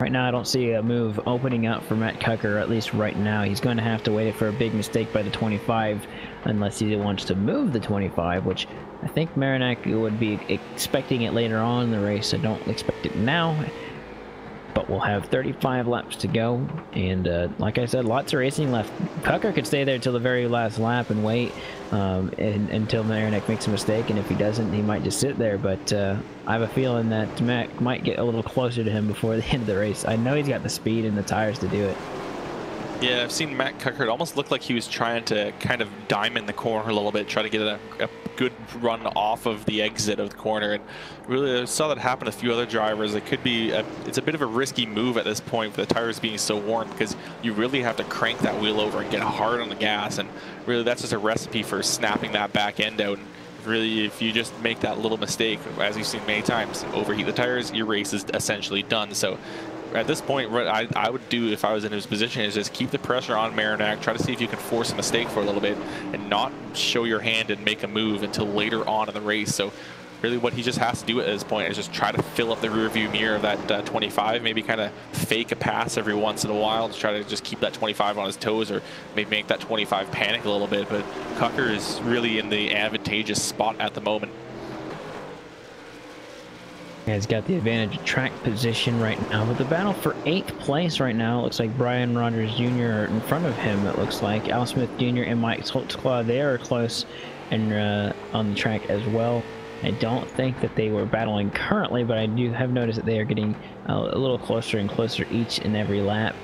right now, I don't see a move opening up for Matt Kucker, at least right now. He's going to have to wait for a big mistake by the 25, unless he wants to move the 25, which I think Marinak would be expecting it later on in the race. I don't expect it now, but we'll have 35 laps to go. And like I said, lots of racing left. Kucker could stay there till the very last lap and wait until Marinak makes a mistake, and if he doesn't, he might just sit there. But I have a feeling that Matt might get a little closer to him before the end of the race. I know he's got the speed and the tires to do it. Yeah, I've seen Matt Kucker. It almost looked like he was trying to kind of diamond the corner a little bit, try to get a good run off of the exit of the corner. And really, I saw that happen to a few other drivers. It could be, it's a bit of a risky move at this point with the tires being so worn, because you really have to crank that wheel over and get hard on the gas. And really, that's just a recipe for snapping that back end out. And really, if you just make that little mistake, as you've seen many times, overheat the tires, your race is essentially done. So at this point, what I would do if I was in his position is just keep the pressure on Marinak, try to see if you can force a mistake for a little bit, and not show your hand and make a move until later on in the race. So really what he just has to do at this point is just try to fill up the rear view mirror of that 25, maybe kind of fake a pass every once in a while to try to just keep that 25 on his toes, or maybe make that 25 panic a little bit. But Kucker is really in the advantageous spot at the moment. Yeah, he's got the advantage of track position right now, but the battle for 8th place right now, it looks like Brian Rogers Jr. are in front of him. It looks like Al Smith Jr. and Mike Holtzclaw, they are close and on the track as well. I don't think that they were battling currently, but I do have noticed that they are getting a little closer and closer each and every lap.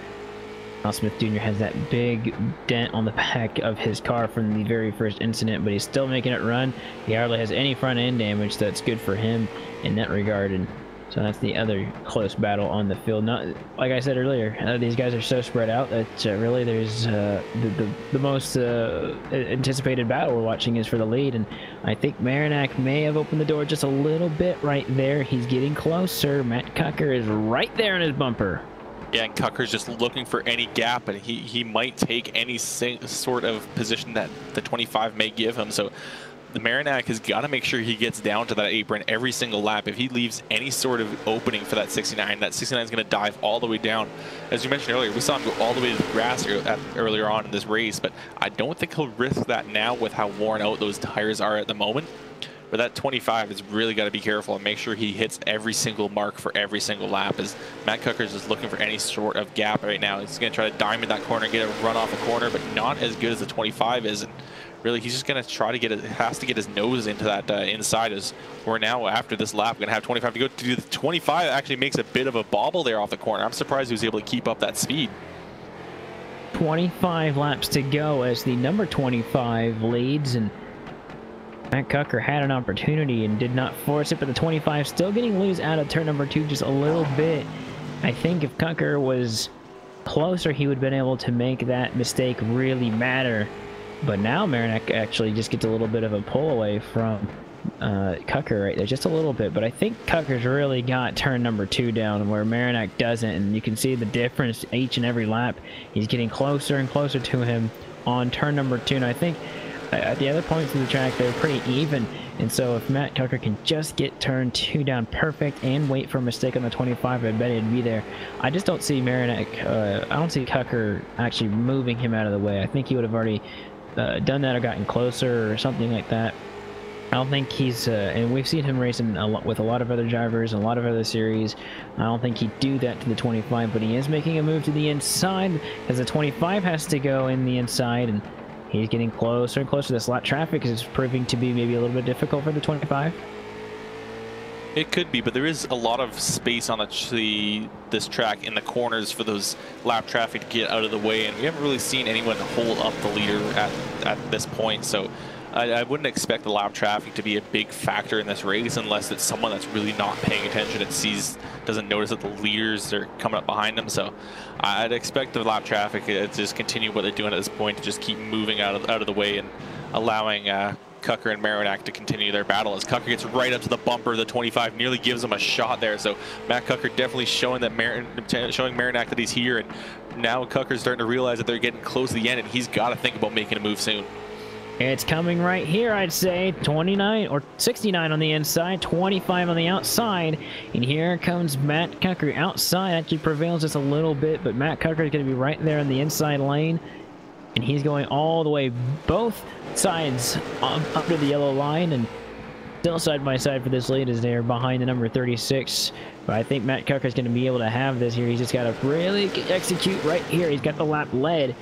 Al Smith Jr. has that big dent on the back of his car from the very first incident, but he's still making it run. He hardly has any front end damage, so that's good for him in that regard. And so that's the other close battle on the field. Not like I said earlier, these guys are so spread out that really there's the most anticipated battle we're watching is for the lead. And I think Marinak may have opened the door just a little bit right there. He's getting closer. Matt Kucker is right there in his bumper. Yeah, and Kucker's just looking for any gap, and he might take any sort of position that the 25 may give him. So the Marinak has got to make sure he gets down to that apron every single lap. If he leaves any sort of opening for that 69, that 69 is going to dive all the way down. As you mentioned earlier, we saw him go all the way to the grass earlier on in this race, but I don't think he'll risk that now with how worn out those tires are at the moment. But that 25 has really got to be careful and make sure he hits every single mark for every single lap, as Matt Kucker is just looking for any sort of gap right now. He's going to try to diamond that corner, get a run off the corner, but not as good as the 25 is. And really, he's just going to try to has to get his nose into that inside, as we're now, after this lap, going to have 25 to go. To the 25 actually makes a bit of a bobble there off the corner. I'm surprised he was able to keep up that speed. 25 laps to go as the number 25 leads, and Matt Kucker had an opportunity and did not force it, but the 25 still getting loose out of turn number 2 just a little bit. I think if Kucker was closer, he would have been able to make that mistake really matter. But now Marinak actually just gets a little bit of a pull away from Kucker right there, just a little bit. But I think Kucker's really got turn number 2 down where Marinak doesn't, and you can see the difference each and every lap. He's getting closer and closer to him on turn number 2, and I think at the other points of the track, they're pretty even. And so if Matt Kucker can just get turn 2 down perfect and wait for a mistake on the 25, I bet he'd be there. I just don't see Marinak, I don't see Kucker actually moving him out of the way. I think he would have already done that or gotten closer or something like that. I don't think he's, and we've seen him racing a lot with a lot of other drivers, a lot of other series. I don't think he'd do that to the 25, but he is making a move to the inside as the 25 has to go in the inside, and he's getting closer and closer. This lap traffic is proving to be maybe a little bit difficult for the 25. It could be, but there is a lot of space on this track in the corners for those lap traffic to get out of the way, and we haven't really seen anyone hold up the leader at this point. So I wouldn't expect the lap traffic to be a big factor in this race unless it's someone that's really not paying attention and doesn't notice that the leaders are coming up behind them. So I'd expect the lap traffic to just continue what they're doing at this point, to just keep moving out of the way and allowing Knuckle and Marinak to continue their battle. As Knuckle gets right up to the bumper, the 25 nearly gives him a shot there. So Matt Knuckle definitely showing Marinak that he's here, and now Knuckle's starting to realize that they're getting close to the end, and he's got to think about making a move soon. It's coming right here, I'd say. 29 or 69 on the inside, 25 on the outside. And here comes Matt Knuckle. Outside actually prevails just a little bit, but Matt Knuckle is going to be right there in the inside lane. And he's going all the way both sides under the yellow line, and still side by side for this lead as they're behind the number 36. But I think Matt Knuckle is going to be able to have this here. He's just got to really execute right here. He's got the lap lead,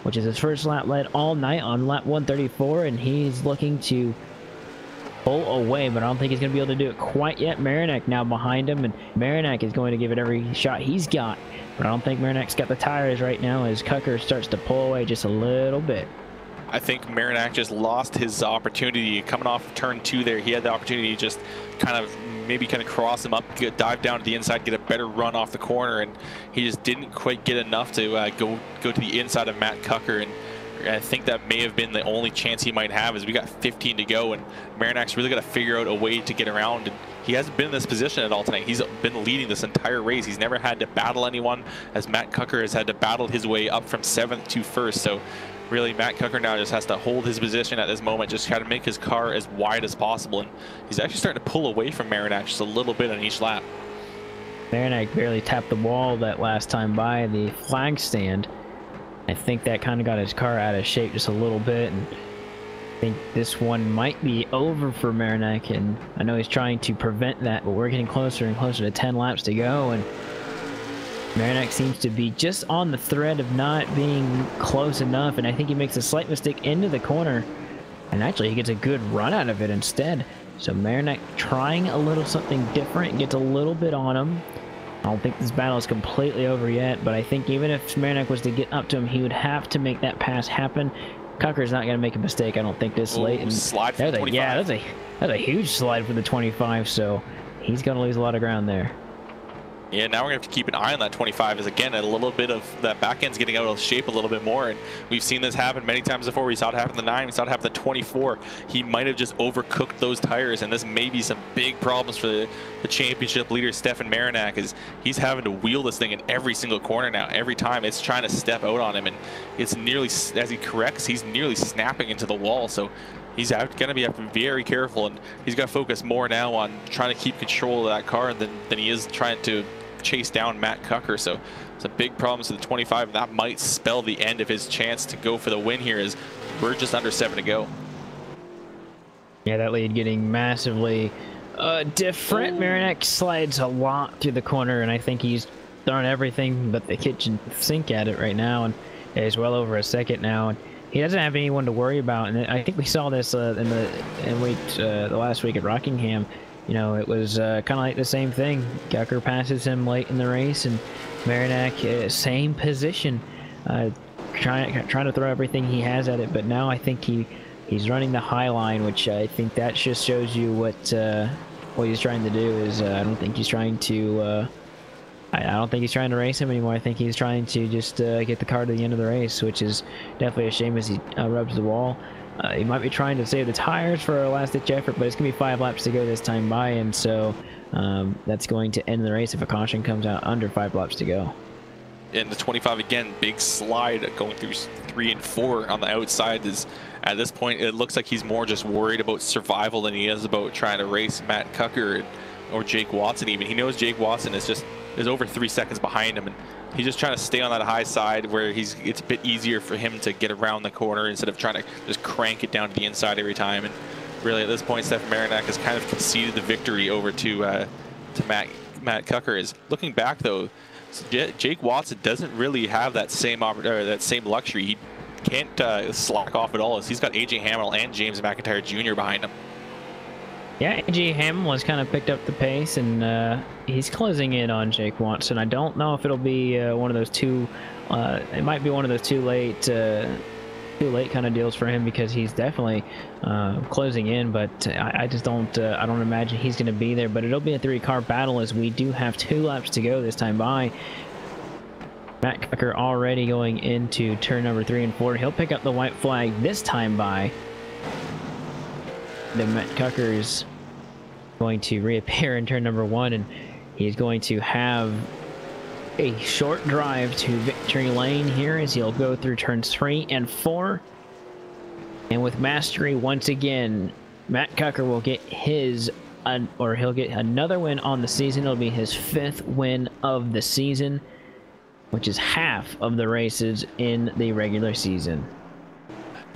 which is his first lap lead all night on lap 134, and he's looking to pull away, but I don't think he's going to be able to do it quite yet. Marinak now behind him, and Marinak is going to give it every shot he's got, but I don't think Marinak's got the tires right now as Knuckle starts to pull away just a little bit. I think Marinak just lost his opportunity coming off turn 2 there. He had the opportunity to just maybe cross him up, dive down to the inside, get a better run off the corner, and he just didn't quite get enough to go to the inside of Matt Knuckle. And I think that may have been the only chance he might have, as we got 15 to go, and Marinak's really got to figure out a way to get around. And he hasn't been in this position at all tonight. He's been leading this entire race. He's never had to battle anyone, as Matt Knuckle has had to battle his way up from 7th to 1st. So really, Matt Knuckle now just has to hold his position at this moment, just try to make his car as wide as possible. And he's actually starting to pull away from Marinak just a little bit on each lap. Marinak barely tapped the wall that last time by the flag stand. I think that kind of got his car out of shape just a little bit, and I think this one might be over for Marinak, and I know he's trying to prevent that, but we're getting closer and closer to 10 laps to go, and Marinak seems to be just on the thread of not being close enough, and I think he makes a slight mistake into the corner, and actually he gets a good run out of it instead. So Marinak trying a little something different, gets a little bit on him. I don't think this battle is completely over yet, but I think even if Marinak was to get up to him, he would have to make that pass happen. Knuckle's not going to make a mistake, I don't think, this late. And slide for the 25. Yeah, that's a huge slide for the 25, so he's going to lose a lot of ground there. Yeah, now we're going to have to keep an eye on that 25, as again, a little bit of that back end's getting out of shape a little bit more, and we've seen this happen many times before. We saw it happen to the 9, we saw it happen to the 24. He might have just overcooked those tires, and this may be some big problems for the championship leader, Stefan Marinak, is he's having to wheel this thing in every single corner now. Every time it's trying to step out on him, and it's nearly, as he corrects, he's nearly snapping into the wall. So he's going to be very careful, and he's got to focus more now on trying to keep control of that car than he is trying to chase down Matt Knuckle. So some big problems to the 25, and that might spell the end of his chance to go for the win here, as we're just under 7 to go. Yeah, that lead getting massively different. Marinak slides a lot through the corner, and I think he's throwing everything but the kitchen sink at it right now, and he's well over a second now, and he doesn't have anyone to worry about. And I think we saw this the last week at Rockingham. You know, it was kind of like the same thing. Knuckle passes him late in the race, and Marinak, same position, trying to throw everything he has at it. But now I think he's running the high line, which I think that just shows you what he's trying to do. Is I don't think he's trying to race him anymore. I think he's trying to just get the car to the end of the race, which is definitely a shame as he rubs the wall. He might be trying to save the tires for a last-ditch effort, but it's going to be 5 laps to go this time by, and so that's going to end the race if a caution comes out under 5 laps to go. And the 25 again, big slide going through 3 and 4 on the outside. Is at this point, it looks like he's more just worried about survival than he is about trying to race Matt Knuckle or Jake Watson. Even he knows Jake Watson is over 3 seconds behind him, and he's just trying to stay on that high side where it's a bit easier for him to get around the corner instead of trying to just crank it down to the inside every time. And really at this point, Stefan Maranak has kind of conceded the victory over to Matt Cucker. Is looking back though, Jake Watson doesn't really have that same luxury. He can't slack off at all, as he's got AJ Hamill and James McIntyre Jr. behind him. Yeah, AJ Hamill has kind of picked up the pace, and he's closing in on Jake Watson. I don't know if it'll be one of those two. It might be one of those too late kind of deals for him, because he's definitely closing in. But I just don't. I don't imagine he's going to be there. But it'll be a 3-car battle, as we do have 2 laps to go this time by. Matt Cucker already going into turn number 3 and 4. He'll pick up the white flag this time by. Then Matt Cucker's going to reappear in turn number 1, and he's going to have a short drive to victory lane here, as he'll go through turns 3 and 4. And with mastery once again, Matt Cucker will get he'll get another win on the season. It'll be his 5th win of the season, which is half of the races in the regular season.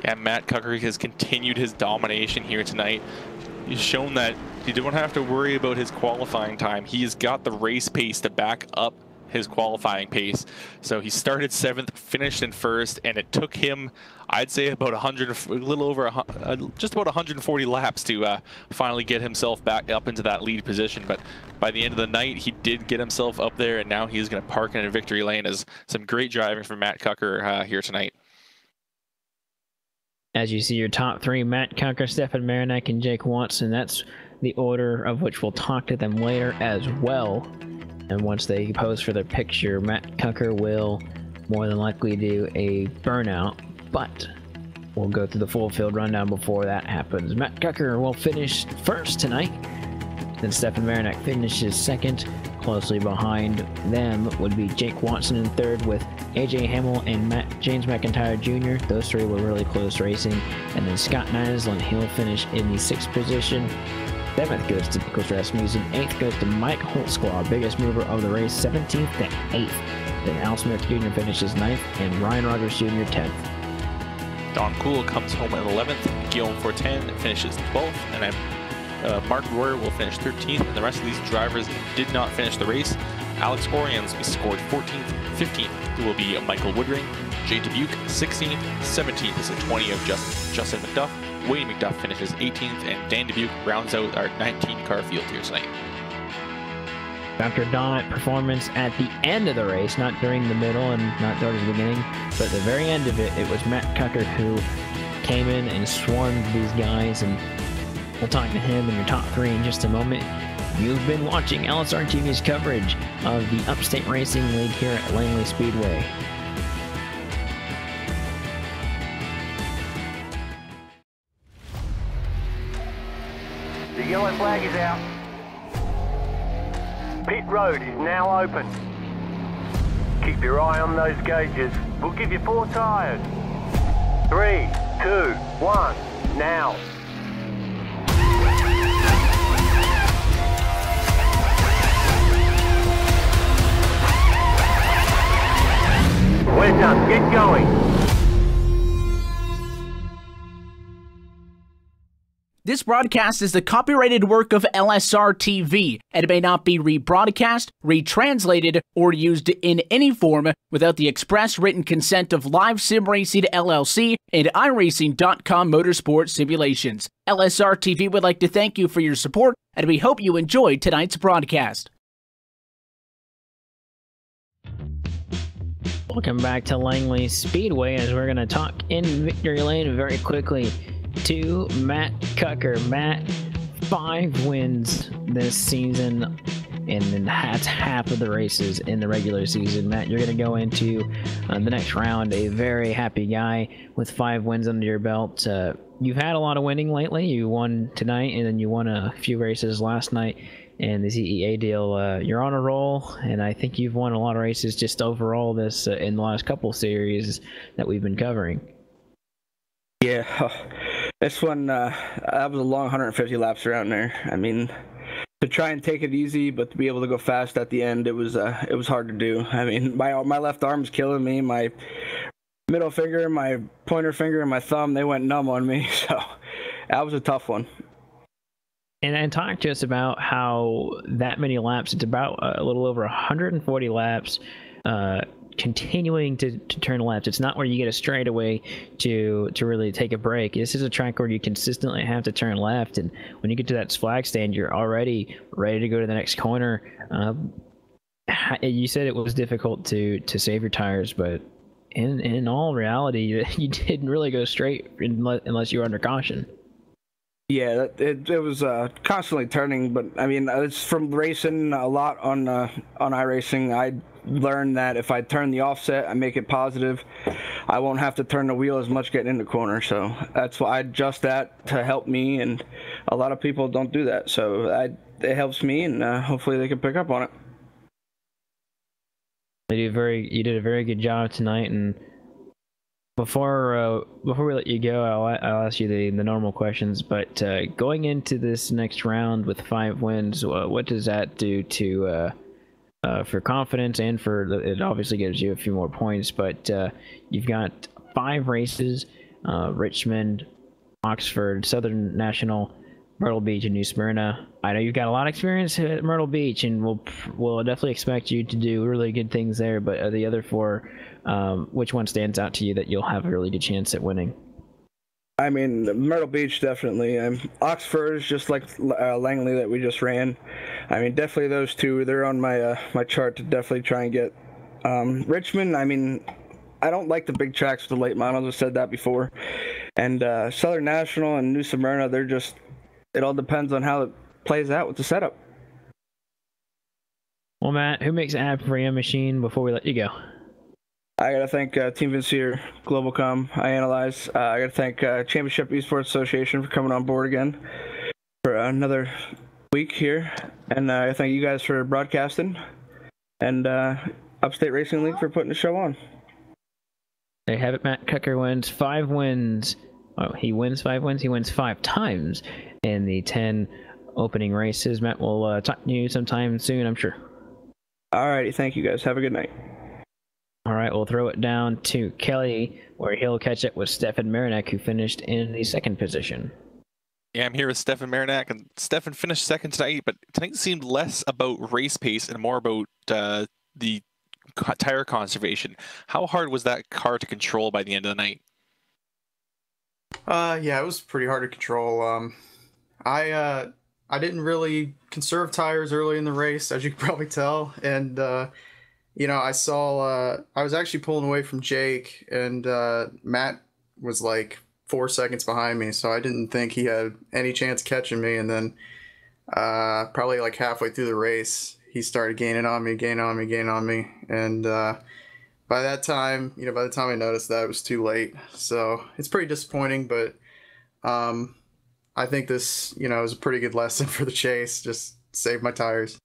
Yeah, Matt Cucker has continued his domination here tonight. He's shown that you don't have to worry about his qualifying time. He's got the race pace to back up his qualifying pace. So he started 7th, finished in 1st, and it took him, I'd say, about just about 140 laps to finally get himself back up into that lead position. But by the end of the night, he did get himself up there, and now he's going to park in a victory lane. As some great driving from Matt Cucker here tonight. As you see your top 3, Matt Cucker, Stefan Maranak, and Jake Watson. That's the order of which we'll talk to them later as well. And once they pose for their picture, Matt Cucker will more than likely do a burnout, but we'll go through the full field rundown before that happens. Matt Cucker will finish 1st tonight. Then Stefan Maranak finishes 2nd. Closely behind them would be Jake Watson in 3rd, with AJ Hamill and James McIntyre Jr. Those 3 were really close racing. And then Scott Naslund, he'll finish in the 6th position. 7th goes to Nicholas Rasmussen. 8th goes to Mike Holtzclaw, biggest mover of the race, 17th to 8th. Then Al Smith Jr. finishes 9th, and Ryan Rogers Jr. 10th. Don Kuhl comes home at 11th. Guillaume Fortin finishes 12th, and then Mark Royer will finish 13th, and the rest of these drivers did not finish the race. Alex Orions scored 14th, 15th will be Michael Woodring, Jay Dubuque 16th, 17th is a 20 of Justin McDuff. Wayne McDuff finishes 18th, and Dan Dubuque rounds out our 19-car field here tonight. After dominant performance at the end of the race, not during the middle and not towards the beginning, but at the very end of it, it was Matt Cucker who came in and swarmed these guys, and we'll talk to him in your top 3 in just a moment. You've been watching LSRTV's coverage of the Upstate Racing League here at Langley Speedway. The yellow flag is out. Pit road is now open. Keep your eye on those gauges. We'll give you 4 tyres. 3, 2, 1, now. We're done. Get going. This broadcast is the copyrighted work of LSRTV, and it may not be rebroadcast, retranslated, or used in any form without the express written consent of Live Sim Racing LLC and iRacing.com Motorsport Simulations. LSRTV would like to thank you for your support, and we hope you enjoyed tonight's broadcast. Welcome back to Langley Speedway, as we're going to talk in victory lane very quickly to Matt Cucker. Matt, 5 wins this season, and then that's half of the races in the regular season. Matt, you're going to go into the next round a very happy guy with 5 wins under your belt. You've had a lot of winning lately. You won tonight, and then you won a few races last night. And the ZEA deal, you're on a roll, and I think you've won a lot of races just overall this in the last couple series that we've been covering. Yeah, this one, that was a long 150 laps around there. I mean, to try and take it easy, but to be able to go fast at the end, it was hard to do. I mean, my left arm's killing me. My middle finger, my pointer finger, and my thumb, they went numb on me. So that was a tough one. And talk to us about how that many laps, it's about a little over 140 laps, continuing to turn left. It's not where you get a straightaway to really take a break. This is a track where you consistently have to turn left, and when you get to that flag stand, you're already ready to go to the next corner. You said it was difficult to save your tires, but in all reality, you didn't really go straight unless you were under caution. Yeah, it was constantly turning, but I mean, it's from racing a lot on iRacing. I learned that if I turn the offset, I make it positive, I won't have to turn the wheel as much getting in the corner. So that's why I adjust that to help me, and a lot of people don't do that. So it helps me, and hopefully they can pick up on it. You did a very good job tonight, and before we let you go, I'll ask you the normal questions. But going into this next round with 5 wins, what does that do to for confidence, and it obviously gives you a few more points? But you've got 5 races: Richmond, Oxford, Southern National, Myrtle Beach, and New Smyrna. I know you've got a lot of experience at Myrtle Beach, and we'll definitely expect you to do really good things there. But the other 4, which one stands out to you that you'll have a really good chance at winning? I mean, Myrtle Beach, definitely. Oxford is just like Langley that we just ran. I mean, definitely those 2. They're on my my chart to definitely try and get. Richmond, I mean, I don't like the big tracks with the late models. I've said that before. And Southern National and New Smyrna, they're just, it all depends on how it plays out with the setup. Well, Matt, who makes it happen for your machine before we let you go? I got to thank Team Vincier, Globalcom, iAnalyze. I got to thank Championship Esports Association for coming on board again for another week here. And I thank you guys for broadcasting, and Upstate Racing League for putting the show on. There you have it. Matt Cucker wins 5 wins. Oh, he wins 5 wins. He wins 5 times in the 10 opening races. Matt, will talk to you sometime soon, I'm sure. All righty. Thank you, guys. Have a good night. All right, we'll throw it down to Kelly, where he'll catch up with Stefan Marinak, who finished in the 2nd position. Yeah, I'm here with Stefan Marinak, and Stefan finished 2nd tonight, but tonight seemed less about race pace and more about the tire conservation. How hard was that car to control by the end of the night? Yeah, it was pretty hard to control. I didn't really conserve tires early in the race, as you can probably tell, and you know, I was actually pulling away from Jake, and Matt was like 4 seconds behind me, so I didn't think he had any chance catching me. And then probably like halfway through the race, he started gaining on me. And by the time I noticed that, it was too late. So it's pretty disappointing, but I think this, is a pretty good lesson for the chase. Just save my tires.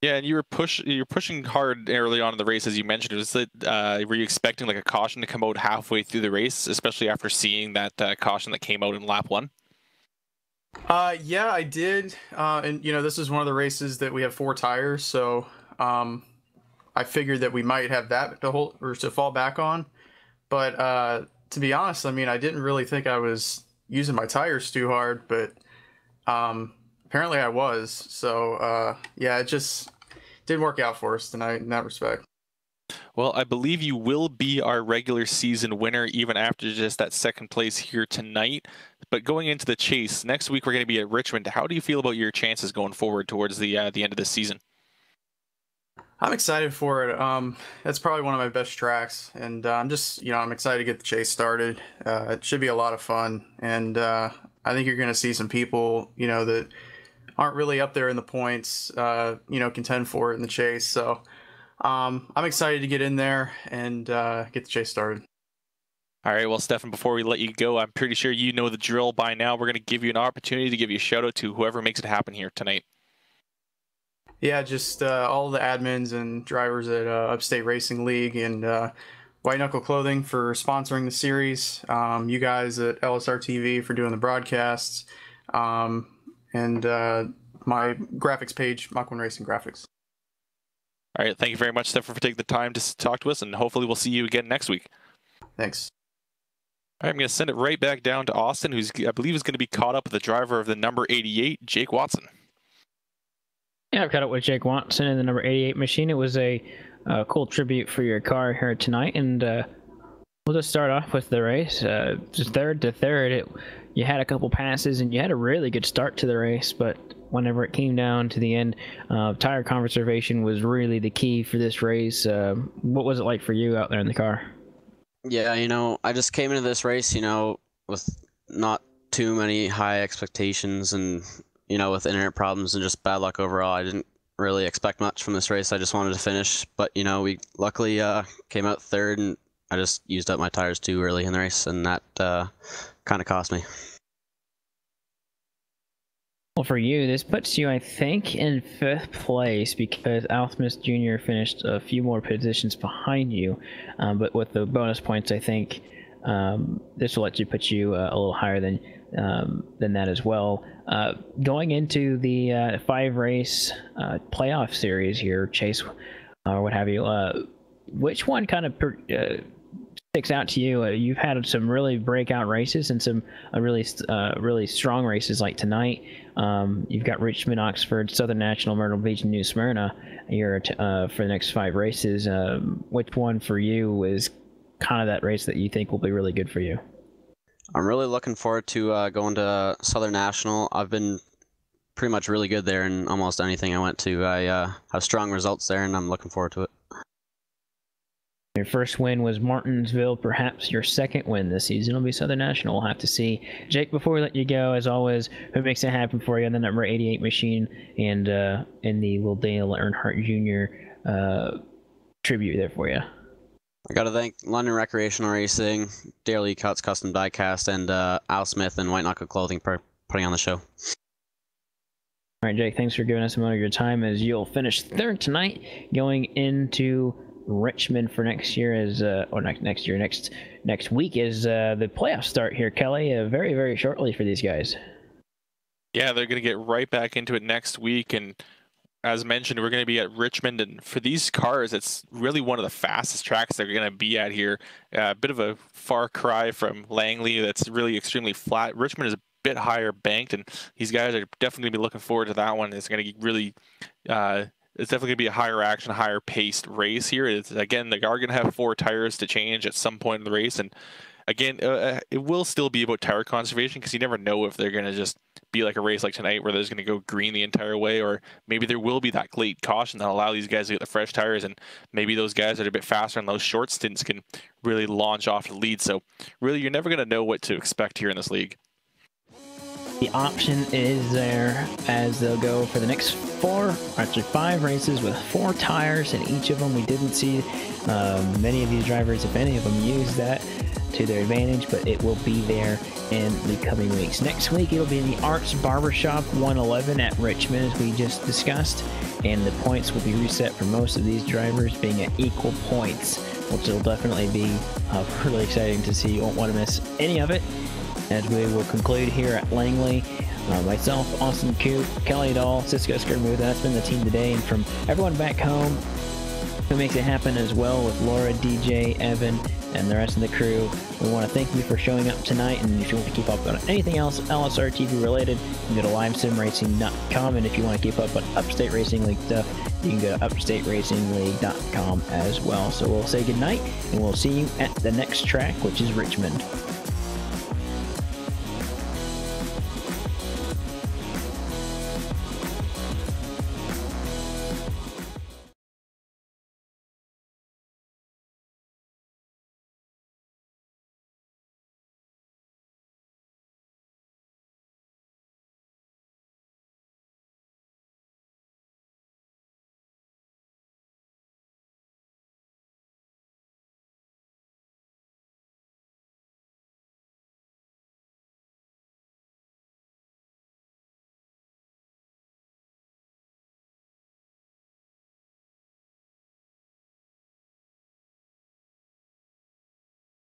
Yeah, and you're pushing hard early on in the race, as you mentioned. Were you expecting like a caution to come out halfway through the race, especially after seeing that caution that came out in lap 1? Yeah, I did. And this is one of the races that we have 4 tires, so I figured that we might have that to fall back on. But to be honest, I mean, I didn't really think I was using my tires too hard, but apparently I was. So yeah, it just didn't work out for us tonight in that respect. Well, I believe you will be our regular season winner even after just that 2nd place here tonight. But going into the chase, next week we're going to be at Richmond. How do you feel about your chances going forward towards the end of the season? I'm excited for it. That's probably one of my best tracks, and I'm just, I'm excited to get the chase started. It should be a lot of fun, and I think you're going to see some people, that aren't really up there in the points, contend for it in the chase. So I'm excited to get in there and get the chase started. All right, well, Stefan, before we let you go, I'm pretty sure you know the drill by now. We're going to give you an opportunity to give you a shout out to whoever makes it happen here tonight. Yeah, just all the admins and drivers at Upstate Racing League and White Knuckle Clothing for sponsoring the series. You guys at LSRTV for doing the broadcasts. And my graphics page, Mach 1 Racing Graphics. All right, thank you very much, Stefan, for taking the time to talk to us, and hopefully we'll see you again next week. Thanks. All right, I'm going to send it right back down to Austin, who's, I believe, is going to be caught up with the driver of the number 88, Jake Watson. Yeah, I've caught up with Jake Watson in the number 88 machine. It was a cool tribute for your car here tonight, and we'll just start off with the race. Just third to third, you had a couple passes, and you had a really good start to the race, but whenever it came down to the end, tire conservation was really the key for this race. What was it like for you out there in the car? Yeah, you know, I just came into this race, you know, with not too many high expectations and, you know, with inherent problems and just bad luck overall. I didn't really expect much from this race. I just wanted to finish, but, you know, we luckily came out third, and I just used up my tires too early in the race, and that kind of cost me. Well, for you, this puts you, I think, in 5th place because Althmus Jr. finished a few more positions behind you. But with the bonus points, I think this will let you put you a little higher than that as well. Going into the 5-race playoff series here, Chase, or what have you, which one kind of sticks out to you? You've had some really breakout races and some really strong races like tonight. You've got Richmond, Oxford, Southern National, Myrtle Beach, and New Smyrna here for the next 5 races. Which one for you is kind of that race that you think will be really good for you? I'm really looking forward to going to Southern National. I've been pretty much really good there in almost anything I went to. I have strong results there, and I'm looking forward to it. Your first win was Martinsville. Perhaps your second win this season will be Southern National. We'll have to see. Jake, before we let you go, as always, who makes it happen for you on the number 88 machine and in the Will Dale Earnhardt Jr. Tribute there for you? I got to thank London Recreational Racing, Dale E. Cuts Custom Diecast, and Al Smith and White Knuckle Clothing for putting on the show. All right, Jake, thanks for giving us a moment of your time as you'll finish third tonight going into Richmond for next year next week is the playoff start here, Kelly, very, very shortly for these guys. Yeah, they're going to get right back into it next week, and as mentioned, we're going to be at Richmond, and for these cars, it's really one of the fastest tracks they're going to be at here. A bit of a far cry from Langley that's really extremely flat. Richmond is a bit higher banked, and these guys are definitely going to be looking forward to that one. It's going to be really it's definitely going to be a higher action, higher paced race here. Again, they are going to have 4 tires to change at some point in the race. And again, it will still be about tire conservation because you never know if they're going to just be like a race like tonight where they're going to go green the entire way, or maybe there will be that late caution that allow these guys to get the fresh tires, and maybe those guys that are a bit faster on those short stints can really launch off the lead. So really, you're never going to know what to expect here in this league. The option is there as they'll go for the next 5 races with 4 tires, and each of them we didn't see many of these drivers, if any of them, use that to their advantage, but it will be there in the coming weeks. Next week it'll be in the Arts Barbershop 111 at Richmond, as we just discussed, and the points will be reset for most of these drivers being at equal points, which will definitely be really exciting to see. You won't want to miss any of it. As we will conclude here at Langley, myself, Austin Coop, Kelly Dahl, Cisco Skermuth, that's been the team today, and from everyone back home who makes it happen as well with Laura, DJ, Evan, and the rest of the crew, we want to thank you for showing up tonight. And if you want to keep up on anything else LSRTV related, you can go to livesimracing.com, and if you want to keep up on Upstate Racing League stuff, you can go to upstateracingleague.com as well. So we'll say goodnight, and we'll see you at the next track, which is Richmond.